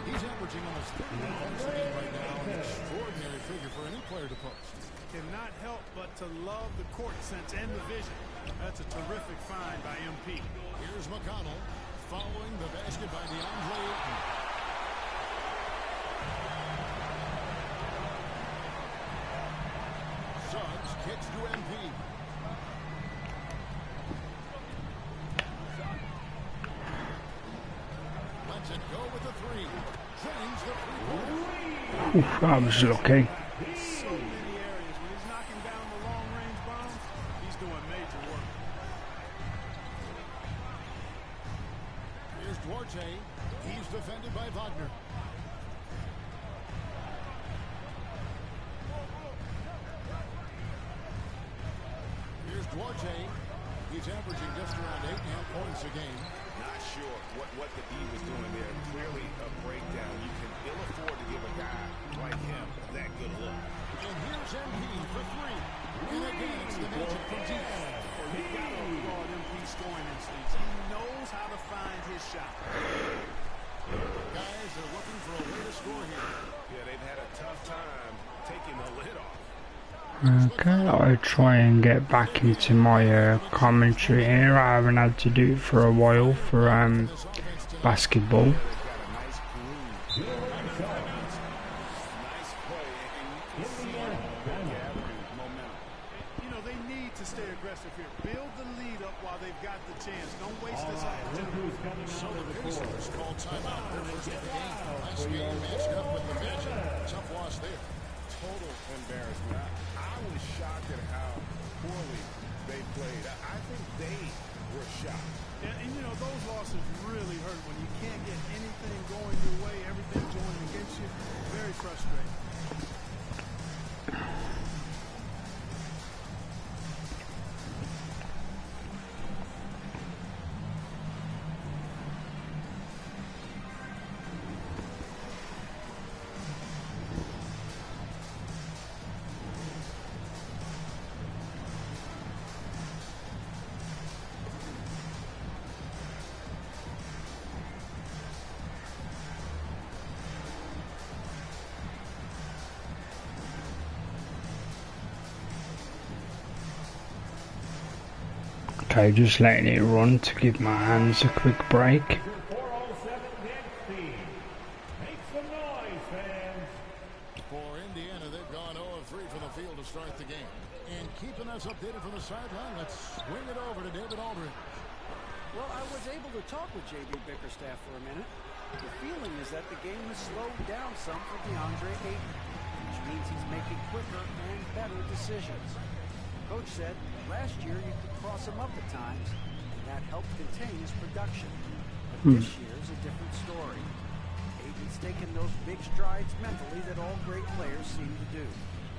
K: He's averaging almost 30 points a game right now. An extraordinary figure for any player to post.
C: Cannot help but to love the court sense and the vision. That's a terrific find by MP.
K: Here's McConnell following the basket by DeAndre Ayton. Suggs kicks to MP. Lets it go with the 3. Drains the 3-pointer.
A: Oof, I was lucky.
C: So many areas. When he's knocking down the long-range bombs, he's doing major work.
K: Here's Duarte. He's defended by Wagner. Here's Duarte. He's averaging just around 8.5 points a game.
H: Not sure what the D was doing there. Clearly a breakdown. You can ill afford to give a guy like him that good look.
K: And here's MP for three. And again, it's the Magic from deep.
C: Well, you got to applaud MP's scoring instincts. He knows how to find his shot.
K: Guys are looking for a way to score here.
H: Yeah, they've had a tough time taking the lid off.
A: Okay, I'll try and get back into my commentary here. I haven't had to do it for a while for basketball.
C: They need to stay aggressive here. Build the lead up while they've got the chance. Don't waste this opportunity.
K: So the Pacers called timeout their first of the game. Last game matched up with the Magic. Tough loss there.
H: Total embarrassment. I was shocked at how poorly they played. I think they were shocked.
C: And those losses really hurt when you can't get anything going your way, everything going against you. Very frustrating.
A: Okay, just letting it run to give my hands a quick break.
K: For Indiana, they've gone 0-3 from the field to start the game. And keeping us updated from the sideline, let's swing it over to David Aldridge.
L: Well, I was able to talk with J.B. Bickerstaff for a minute. The feeling is that the game has slowed down some for DeAndre Ayton, which means he's making quicker and better decisions. Coach said last year you could cross him up at times, and that helped contain his production. But this year's a different story. Ayton's taken those big strides mentally that all great players seem to do.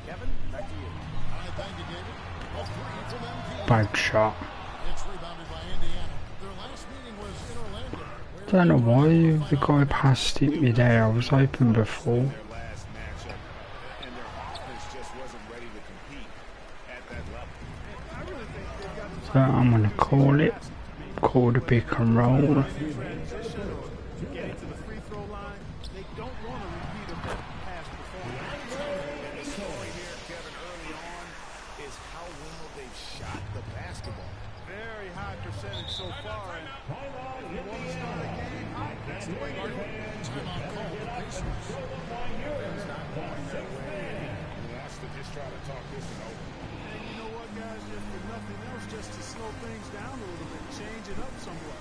L: Kevin, back to you.
K: All right, thank you, David. A three from MP.
A: Bad shot.
K: It's rebounded by Indiana. Their last meeting was in Orlando.
A: Don't know why the guy passed it me there. I was open before. So I'm gonna call the pick and roll.
C: Getting to the free throw line, they don't want to repeat a past performance.
H: And the story here, Kevin, early on is how well they've shot the basketball.
C: Very high percentage so far. And if you want to start a game, that's the way to do it.
K: Timeout call the Pacers.
H: It's not going that way. He has to just try to talk this one over.
C: And you know what, guys? If for nothing else, just to slow things down a little bit, change it up somewhat.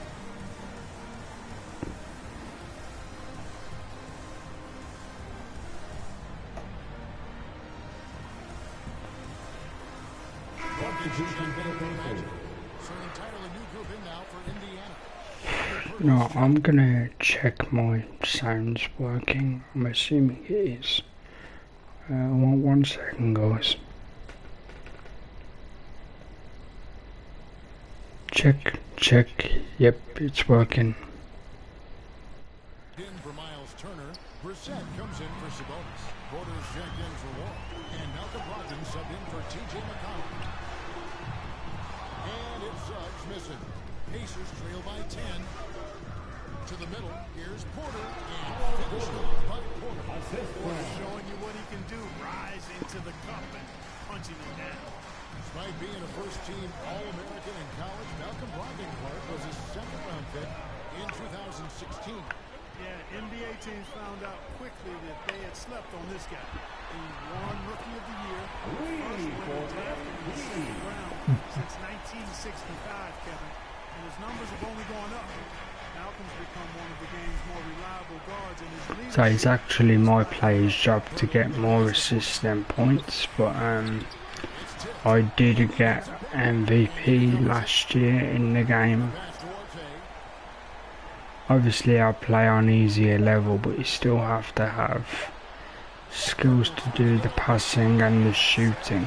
K: So an entirely new group in now for Indiana.
A: No, I'm gonna check my sounds working. I'm assuming it is. One second, guys. Check. Yep, it's working.
K: In for Miles Turner. Brissett comes in for Sabonis. Porter's checked in for Wall. And Malcolm Brogdon subbed in for T.J. McConnell. And it's Suggs missing. Pacers trail by 10. To the middle. Here's Porter. And finished by Porter.
C: Porter showing you what he can do. Rise into the cup and punching it down.
K: Despite being a first-team All-American in college, Malcolm Brogdon Clark was his second-round pick in 2016.
C: Yeah, NBA teams found out quickly that they had slept on this guy. He won Rookie of the Year, first winner drafted in the second round since 1965, Kevin. And his numbers have only gone up. Malcolm's become one of the game's more reliable guards, and his leadership.
A: So it's actually my player's job to get more assists than points, but I did get MVP last year in the game. Obviously I play on easier level, but you still have to have skills to do the passing and the shooting.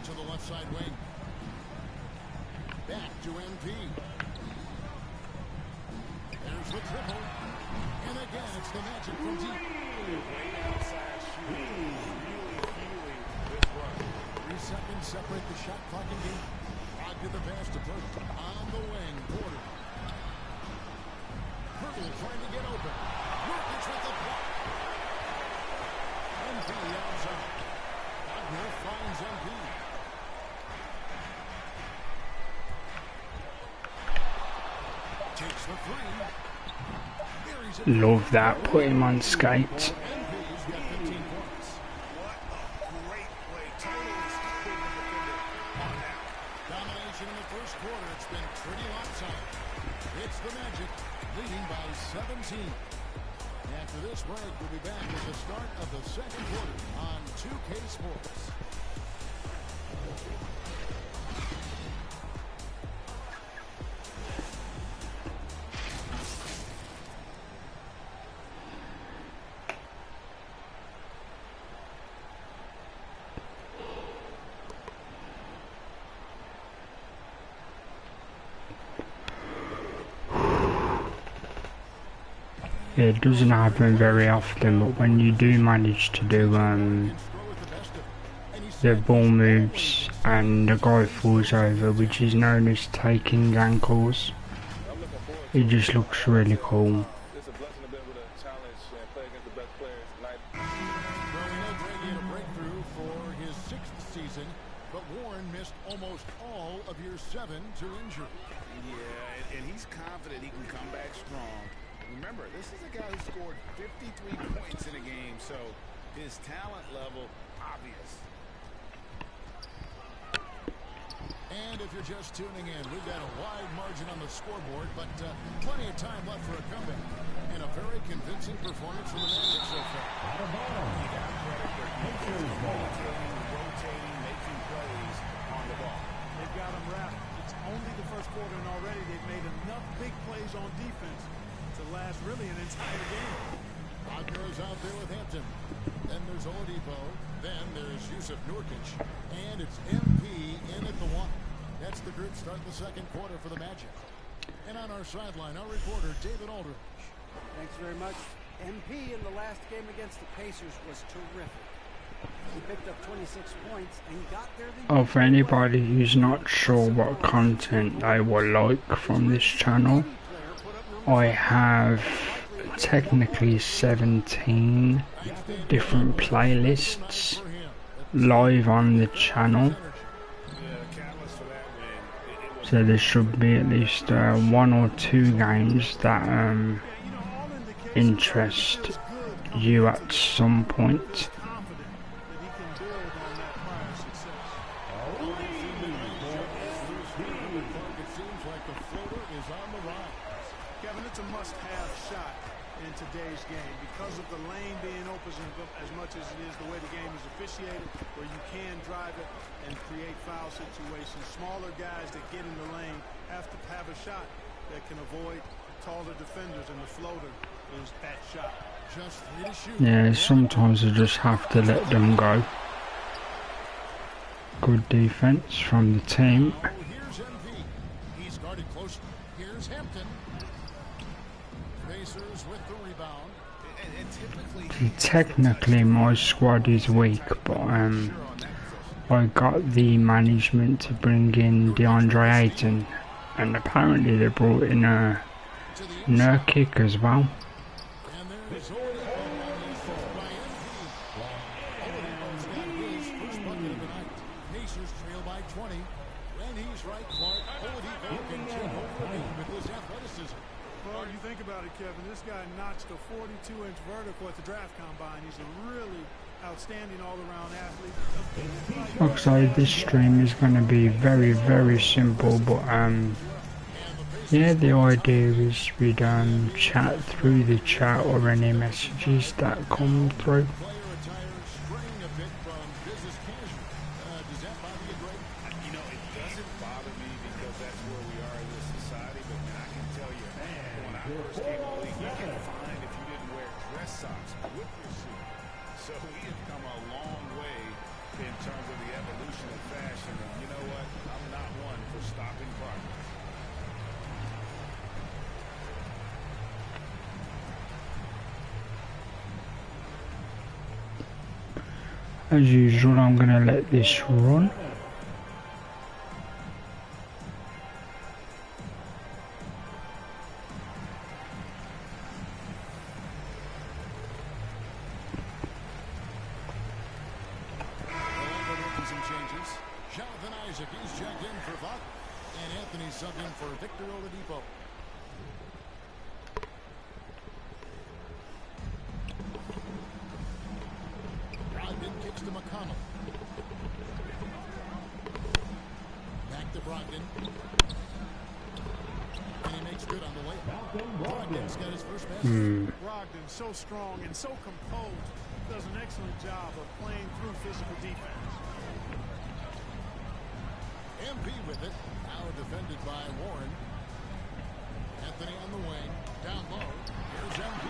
K: To the left side wing. Back to MP. There's the triple. And again, it's the Magic from deep. Way outside shooting. Really fueling this run. 3 seconds separate the shot clock and game. To the pass to Pirtle. On the wing, Porter. Pirtle trying to get open. Nurkic with the block. MP outside. Wagner finds MP. Takes the three.
A: Love that, put him on skates.
K: The Magic leading by 17. After this break, we'll be back at the start of the second quarter on 2K Sports.
A: It doesn't happen very often, but when you do manage to do the ball moves and the guy falls over, which is known as taking ankles, it just looks really cool.
I: It's a blessing to be able to challenge and play against the best players tonight.
K: Well, we know Gregg had a breakthrough for his 6th season, but Warren missed almost all of year 7 to injury.
M: Yeah, and he's confident he can come back strong. Remember, this is a guy who scored 53 points in a game, so his talent level, obvious.
K: And if you're just tuning in, we've got a wide margin on the scoreboard, but plenty of time left for a comeback. And a very convincing performance from the Magic so far.
C: Rotating, making plays on the ball. They've got them wrapped. It's only the first quarter, and already they've made enough big plays on defense to last really an entire game.
K: Wagner's out there with Hampton. Then there's Oladipo. Then there's Jusuf Nurkic. And it's MP in at the 1. That's the group start the second quarter for the Magic. And on our sideline, our reporter, David Aldridge.
L: Thanks very much. MP in the last game against the Pacers was terrific. He picked up 26 points and got there
A: For anybody who's not sure what content they will like from this channel, I have technically 17 different playlists live on the channel, so there should be at least 1 or 2 games that interest you at some point.
C: Today's game because of the lane being open as much as it is the way the game is officiated, where you can drive it and create foul situations. Smaller guys that get in the lane have to have a shot that can avoid taller defenders, and the floater is that shot. Just 3 to shoot.
A: Yeah, sometimes you just have to let them go. Good defense from the team.
K: Here's MP. He's guarded closely. Here's Hampton. Pacers with the rebound.
A: Technically my squad is weak, but I got the management to bring in DeAndre Ayton, and apparently they brought in a Nurkic as well.
K: Pacers trail by 20, and he's right, Clark. Oladipo can take over with his athleticism.
C: Well, you think about it, Kevin. This guy notched a 42-inch vertical at the draft combine. He's a really outstanding all-around athlete.
A: Looks like this stream is going to be very, very simple, but yeah, the idea is we don't chat through the chat or any messages that come through.
M: you get fined if you didn't wear dress socks with your suit. So we have come a long way in terms of the evolution of fashion. And you know what? I'm not one for stopping progress.
A: As usual, I'm going to let this run.
K: Some changes. Jonathan Isaac is checked in for Buck, and Anthony subbed in for Victor Oladipo. Brogdon kicks to McConnell. Back to Brogdon. And he makes good on the way. Brogdon's got his first basket.
C: Brogdon so strong and so composed. Does an excellent job of playing through physical defense.
K: MP with it. Now defended by Warren. Anthony on the wing. Down low. Here's MP.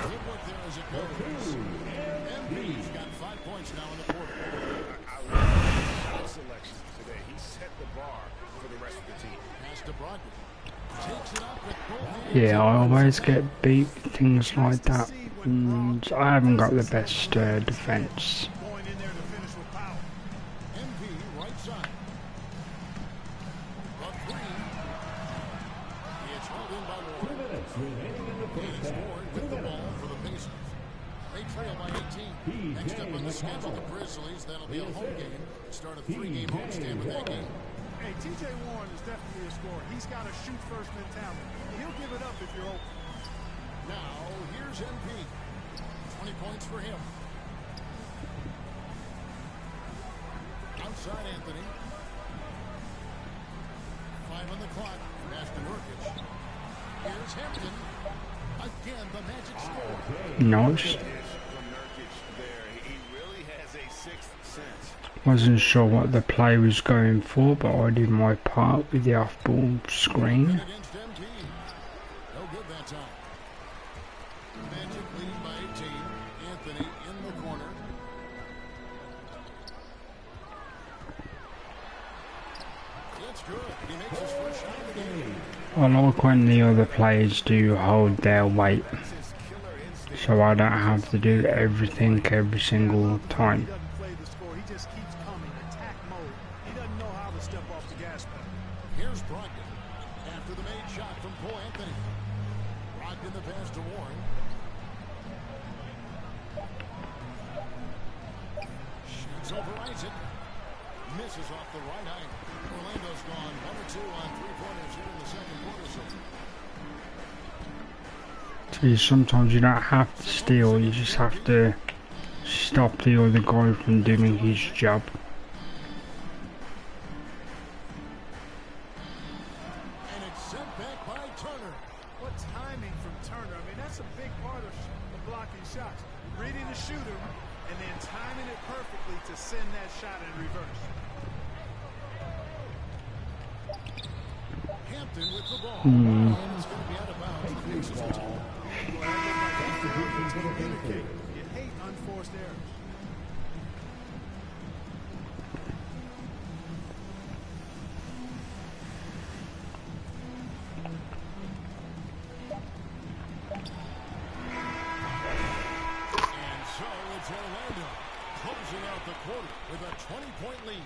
K: Good work there as it goes. MP's got 5 points now in the quarter.
M: I love his shot selection today. He set the bar for the rest of the team.
K: Pass to Brogdon. Takes it up with both hands.
A: Yeah, I always get beat with things like that. And I haven't got the best defense.
C: Going in there to finish with power.
K: MP right side. A three. It's held in by Warren. And it's Warren with the ball for the Pacers. They trail by 18. Next up on the schedule, the Grizzlies. That'll be a home game. Start a 3-game homestand with that game.
C: Hey, T.J. Warren is definitely a scorer. He's got a shoot-first mentality. He'll give it up if you're open.
K: Now, here's MP. 20 points for him. Outside Anthony. 5 on the clock. Pass to Nurkic. Here's Hampton. Again, the Magic score.
A: Nice.
M: From Nurkic there, he really has a sixth sense.
A: Wasn't sure what the play was going for, but I did my part with the off-ball screen.
K: Against MP. No good that time. Magic leading by 18. Anthony in the corner. It's good. He makes his first shot of the game.
A: I like when the other players do hold their weight, so I don't have to do everything every single time.
K: Here's Brogdon. After the made shot from Cole Anthony. Brogdon the pass to Warren. Shoots over Isaac. Misses off the right eye. Orlando's gone 1 or 2 on 3-pointers here in the second quarter.
A: See, sometimes you don't have to steal, you just have to stop the other guy from doing his job.
C: Reading the shooter and then timing it perfectly to send that shot in reverse.
K: Hampton with the ball. And it's going to be out of bounds.
C: You hate unforced errors.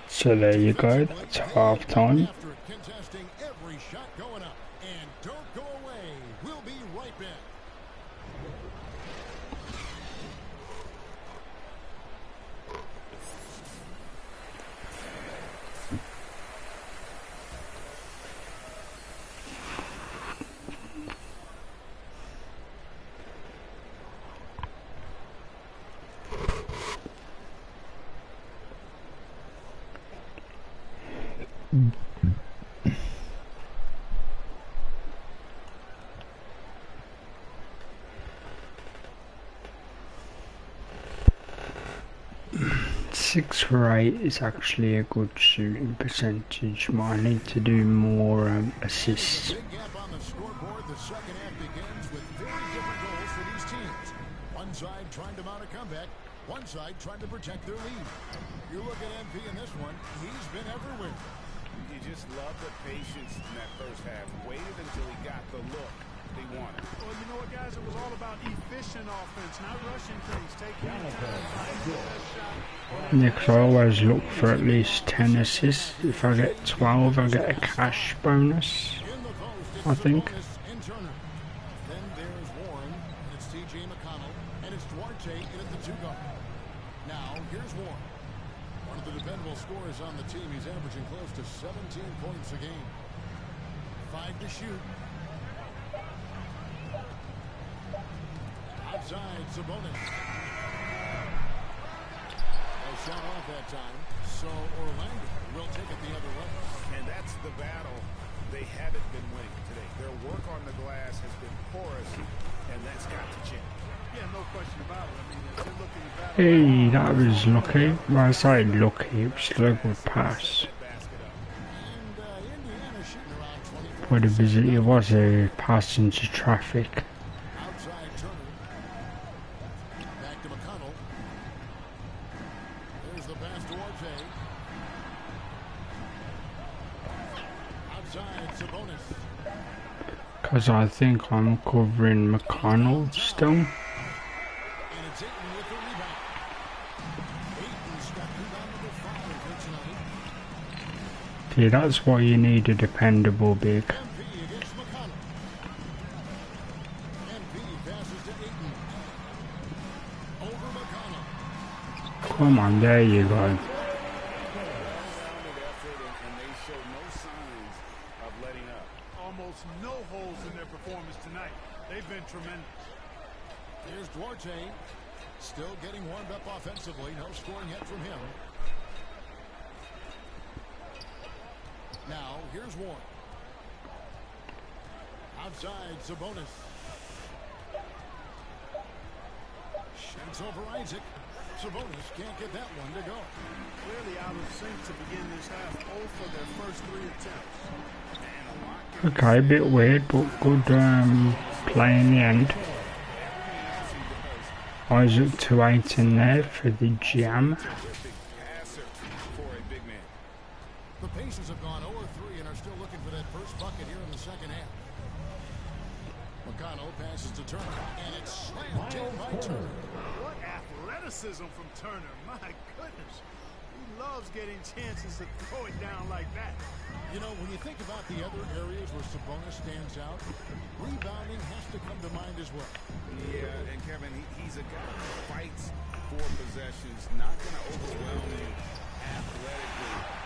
A: So there you go, that's half time.
K: After contesting every shot going up. And don't go away. We'll be right back.
A: Six for 8 is actually a good shooting percentage, but I need to do more assists.
K: Big gap on the scoreboard. The second half begins with very different One side trying to mount a comeback. One side trying to protect their lead. You look at MP in this one, he's been everywhere.
M: You just love the patience in that first half. Waited until he got the look he wanted.
C: Well, you know what, guys? It was all about efficient offense, not rushing things. Taking your time, finding the best shot.
A: Yeah, 'cause I always look for at least 10 assists. If I get 12, I get a cash bonus, I think.
K: Then there's Warren, and it's TJ McConnell, and it's Duarte in at the 2 guard. Now, here's Warren. One of the dependable scorers on the team. He's averaging close to 17 points a game. 5 to shoot. Outside, Sabonis. A shot off that time. So Orlando will take it the other way.
M: And that's the battle they haven't been winning today. Their work on the glass has been porous, and that's got to change.
C: Yeah, no question about it. I mean, they're looking to battle.
A: Hey, that was lucky. Well, I say lucky, it was still a good pass. Where the visitor was a pass into traffic.
K: Outside Turner. Back to McConnell. There's the pass to Duarte. Outside Sabonis.
A: Because I think I'm covering McConnell still.
K: And it's Ayton with the rebound. Ayton's got rebound number 5 for tonight.
A: See, that's why you need a dependable big.
K: MP against McConnell. MP passes to Ayton. Over McConnell.
A: Come on, there you go.
M: Well-rounded effort, and they show no signs of letting up.
C: Almost no holes in their performance tonight. They've been tremendous.
K: Here's Duarte. Still getting warmed up offensively. No scoring yet from him. Now, here's Warren. Outside, Sabonis. Shoots over Isaac. Sabonis can't get that one to go.
C: Clearly out of sync to begin this half. 0 for their first 3 attempts.
A: Okay, a bit weird, but good play in the end. Isaac to 8 in there for the jam.
K: The Pacers have gone 0-3 and are still looking for that first bucket here in the second half. McConnell passes to Turner, and it's slammed in by Turner.
C: What athleticism from Turner. My goodness. He loves getting chances to throw it down like that.
K: You know, when you think about the other areas where Sabonis stands out, rebounding has to come to mind as well.
M: Yeah, and Kevin, he's a guy who fights for possessions, not going to overwhelm you athletically.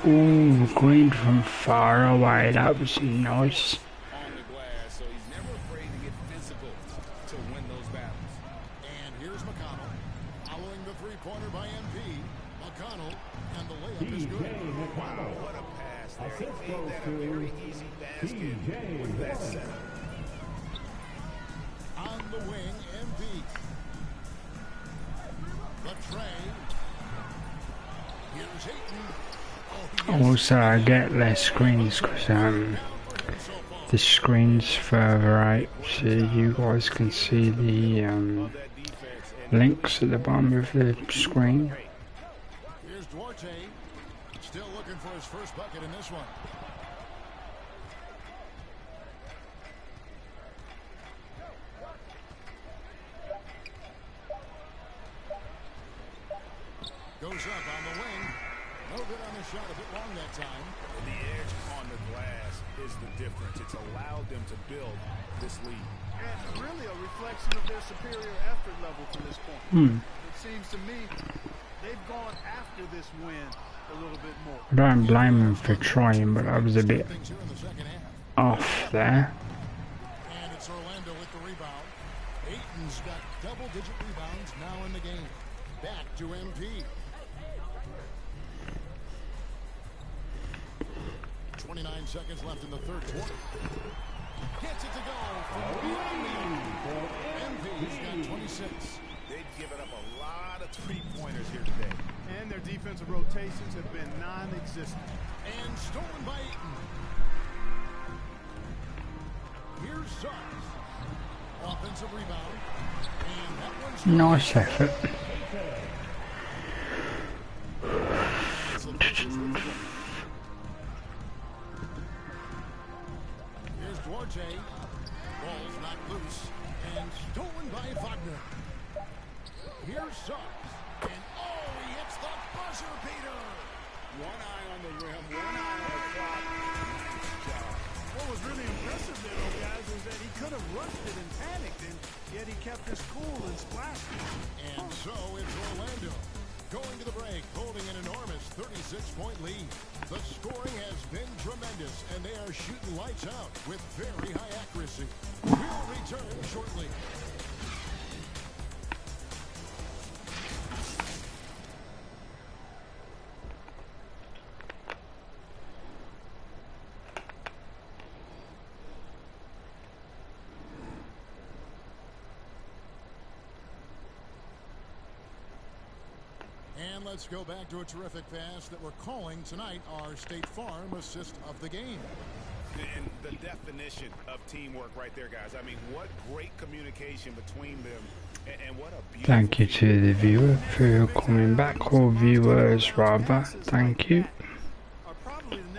A: Ooh, green from far away, that was nice.
M: On the glass, so he's never afraid to get physical to win those battles.
K: And here's McConnell, following the three-pointer by MP. McConnell, and the layup is good.
M: Wow, what a pass there. He made that a very easy basket with that setup.
K: On the wing, MP. The tray. Here's Ayton.
A: Also, I get less screens because the screen's further out, so you guys can see the links at the bottom of the screen.
K: Here's Duarte, still looking for his first bucket in this one. Goes up on the wing. No good on the shot, a bit long that time.
M: The edge on the glass is the difference. It's allowed them to build this lead.
C: And really a reflection of their superior effort level to this point. It seems to me they've gone after this win a little bit more.
A: I don't blame them for trying, but I was a bit off there.
K: And it's Orlando with the rebound. Ayton's got double-digit rebounds now in the game. Back to MP. 29 seconds left in the third quarter. Gets it to go from beyond the arc. MP's got 26.
M: They've given up a lot of three-pointers here today.
C: And their defensive rotations have been non-existent.
K: And stolen by Ayton. Here's Suggs. Offensive rebound. And that one's
A: Nice effort.
K: Here's Duarte. Ball's knocked loose and stolen by Wagner. Here's Suggs. And oh, he hits the buzzer beater.
M: One eye on the rim, one eye on the clock. Nice job.
C: What was really impressive there, though, guys, was that he could have rushed it and panicked, and yet he kept his cool and splashed it.
K: And so it's Orlando going to the break, holding an enormous 36-point lead. The scoring has been tremendous, and they are shooting lights out with very high accuracy. We'll return shortly. And let's go back to a terrific pass that we're calling tonight our State Farm assist of the game.
M: And the definition of teamwork right there, guys. I mean, what great communication between them, and what a beautiful...
A: Thank you to the viewer for coming back, or viewers rather. Thank you.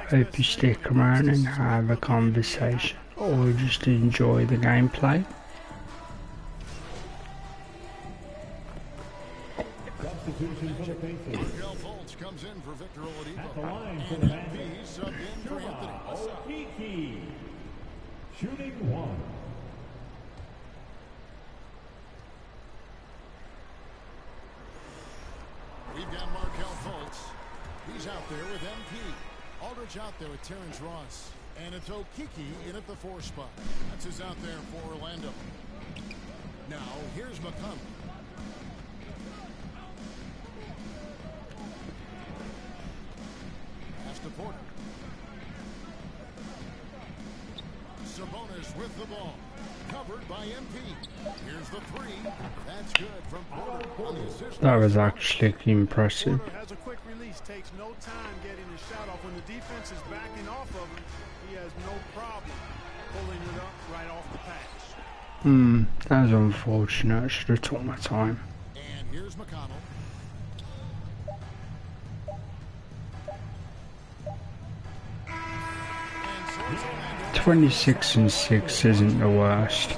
A: Hope you stick around and have a conversation, or just enjoy the gameplay.
J: Substitution for the Pacers.
K: Markel Fultz comes in for Victor Oladipo.
J: At the line for
K: And
J: the
K: MP
J: Magic,
K: subbed in for Anthony.
J: Okeke. Shooting one.
K: We've got Markel Fultz. He's out there with MP. Aldridge out there with Terrence Ross. And it's Okeke in at the 4 spot. That's who's out there for Orlando. Now, here's McConnell. Pass to Porter. Sabonis with the ball. Covered by MP. Here's the 3. That's good from Porter on the assist.
A: That was actually impressive.
C: Porter has a quick release, takes no time getting his shot off. When the defense is backing off of him, he has no problem pulling it up right off the pass.
A: That was unfortunate. I should have took my time.
K: And here's McConnell.
A: 26 and 6 isn't the worst.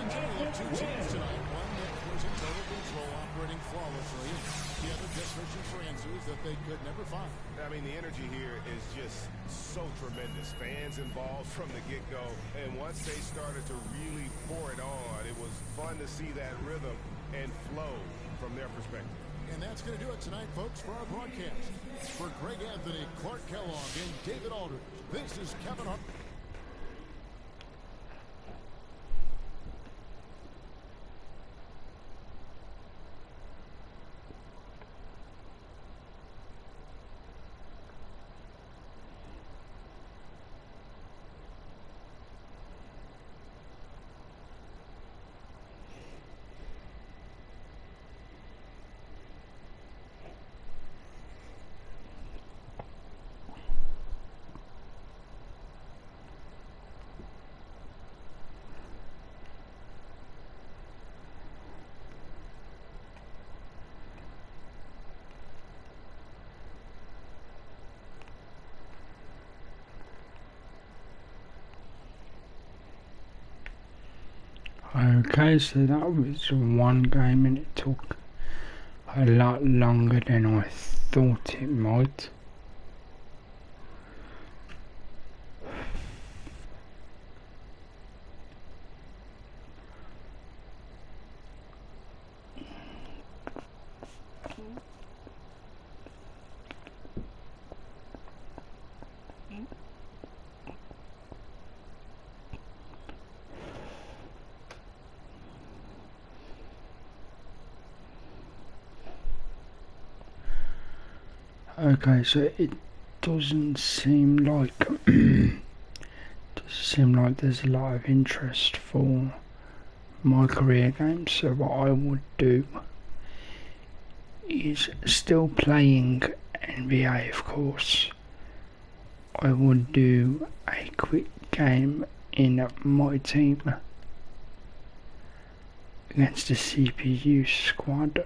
M: I mean, the energy here is just so tremendous. Fans involved from the get-go, and once they started to really pour it on, it was fun to see that rhythm and flow from their perspective.
K: And that's going to do it tonight, folks, for our broadcast. For Greg Anthony, Clark Kellogg, and David Aldridge, this is Kevin Hart.
A: Okay, so that was one game and it took a lot longer than I thought it might. Okay, so it doesn't seem like there's a lot of interest for my career games. So what I would do is, still playing NBA, of course, I would do a quick game in my team against the CPU squad.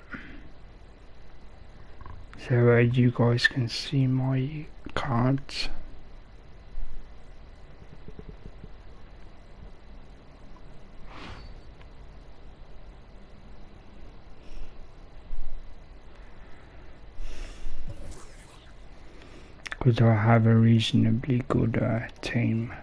A: So you guys can see my cards. Because I have a reasonably good team.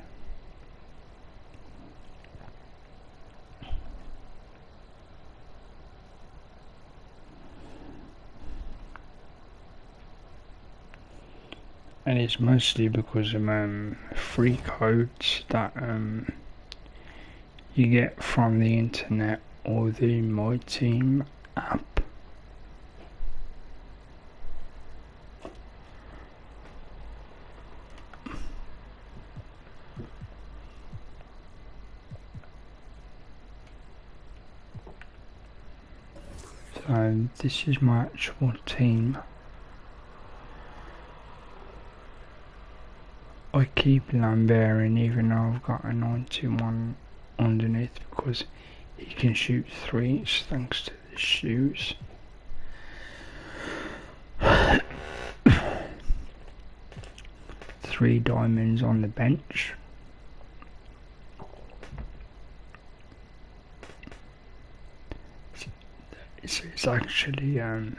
A: And it's mostly because of free codes that you get from the internet or the My Team app. So this is my actual team. I keep Lambert in even though I've got a 91 underneath because he can shoot threes thanks to the shoes. Three diamonds on the bench. It's actually a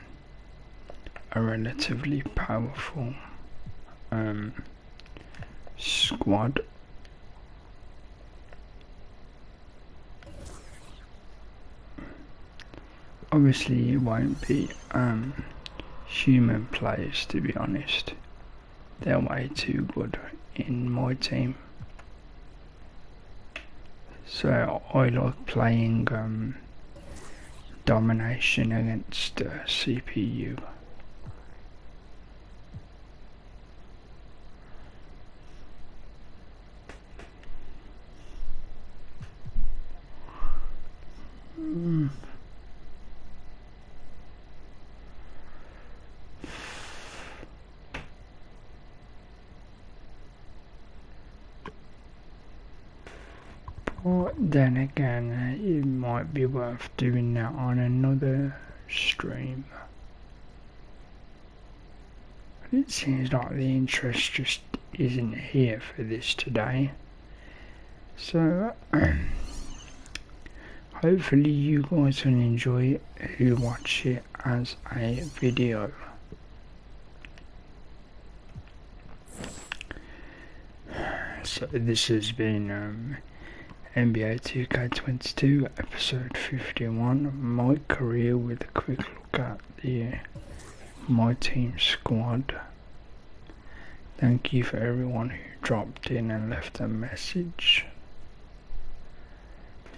A: relatively powerful squad. Obviously it won't be human players, to be honest. They're way too good in my team. So I like playing domination against CPU. But then again, it might be worth doing that on another stream. It seems like the interest just isn't here for this today. So hopefully you guys will enjoy it who watch it as a video. So this has been NBA 2K22 episode 51, my career, with a quick look at the My Team squad. Thank you for everyone who dropped in and left a message.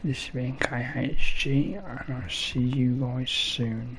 A: This has been KHG and I'll see you guys soon.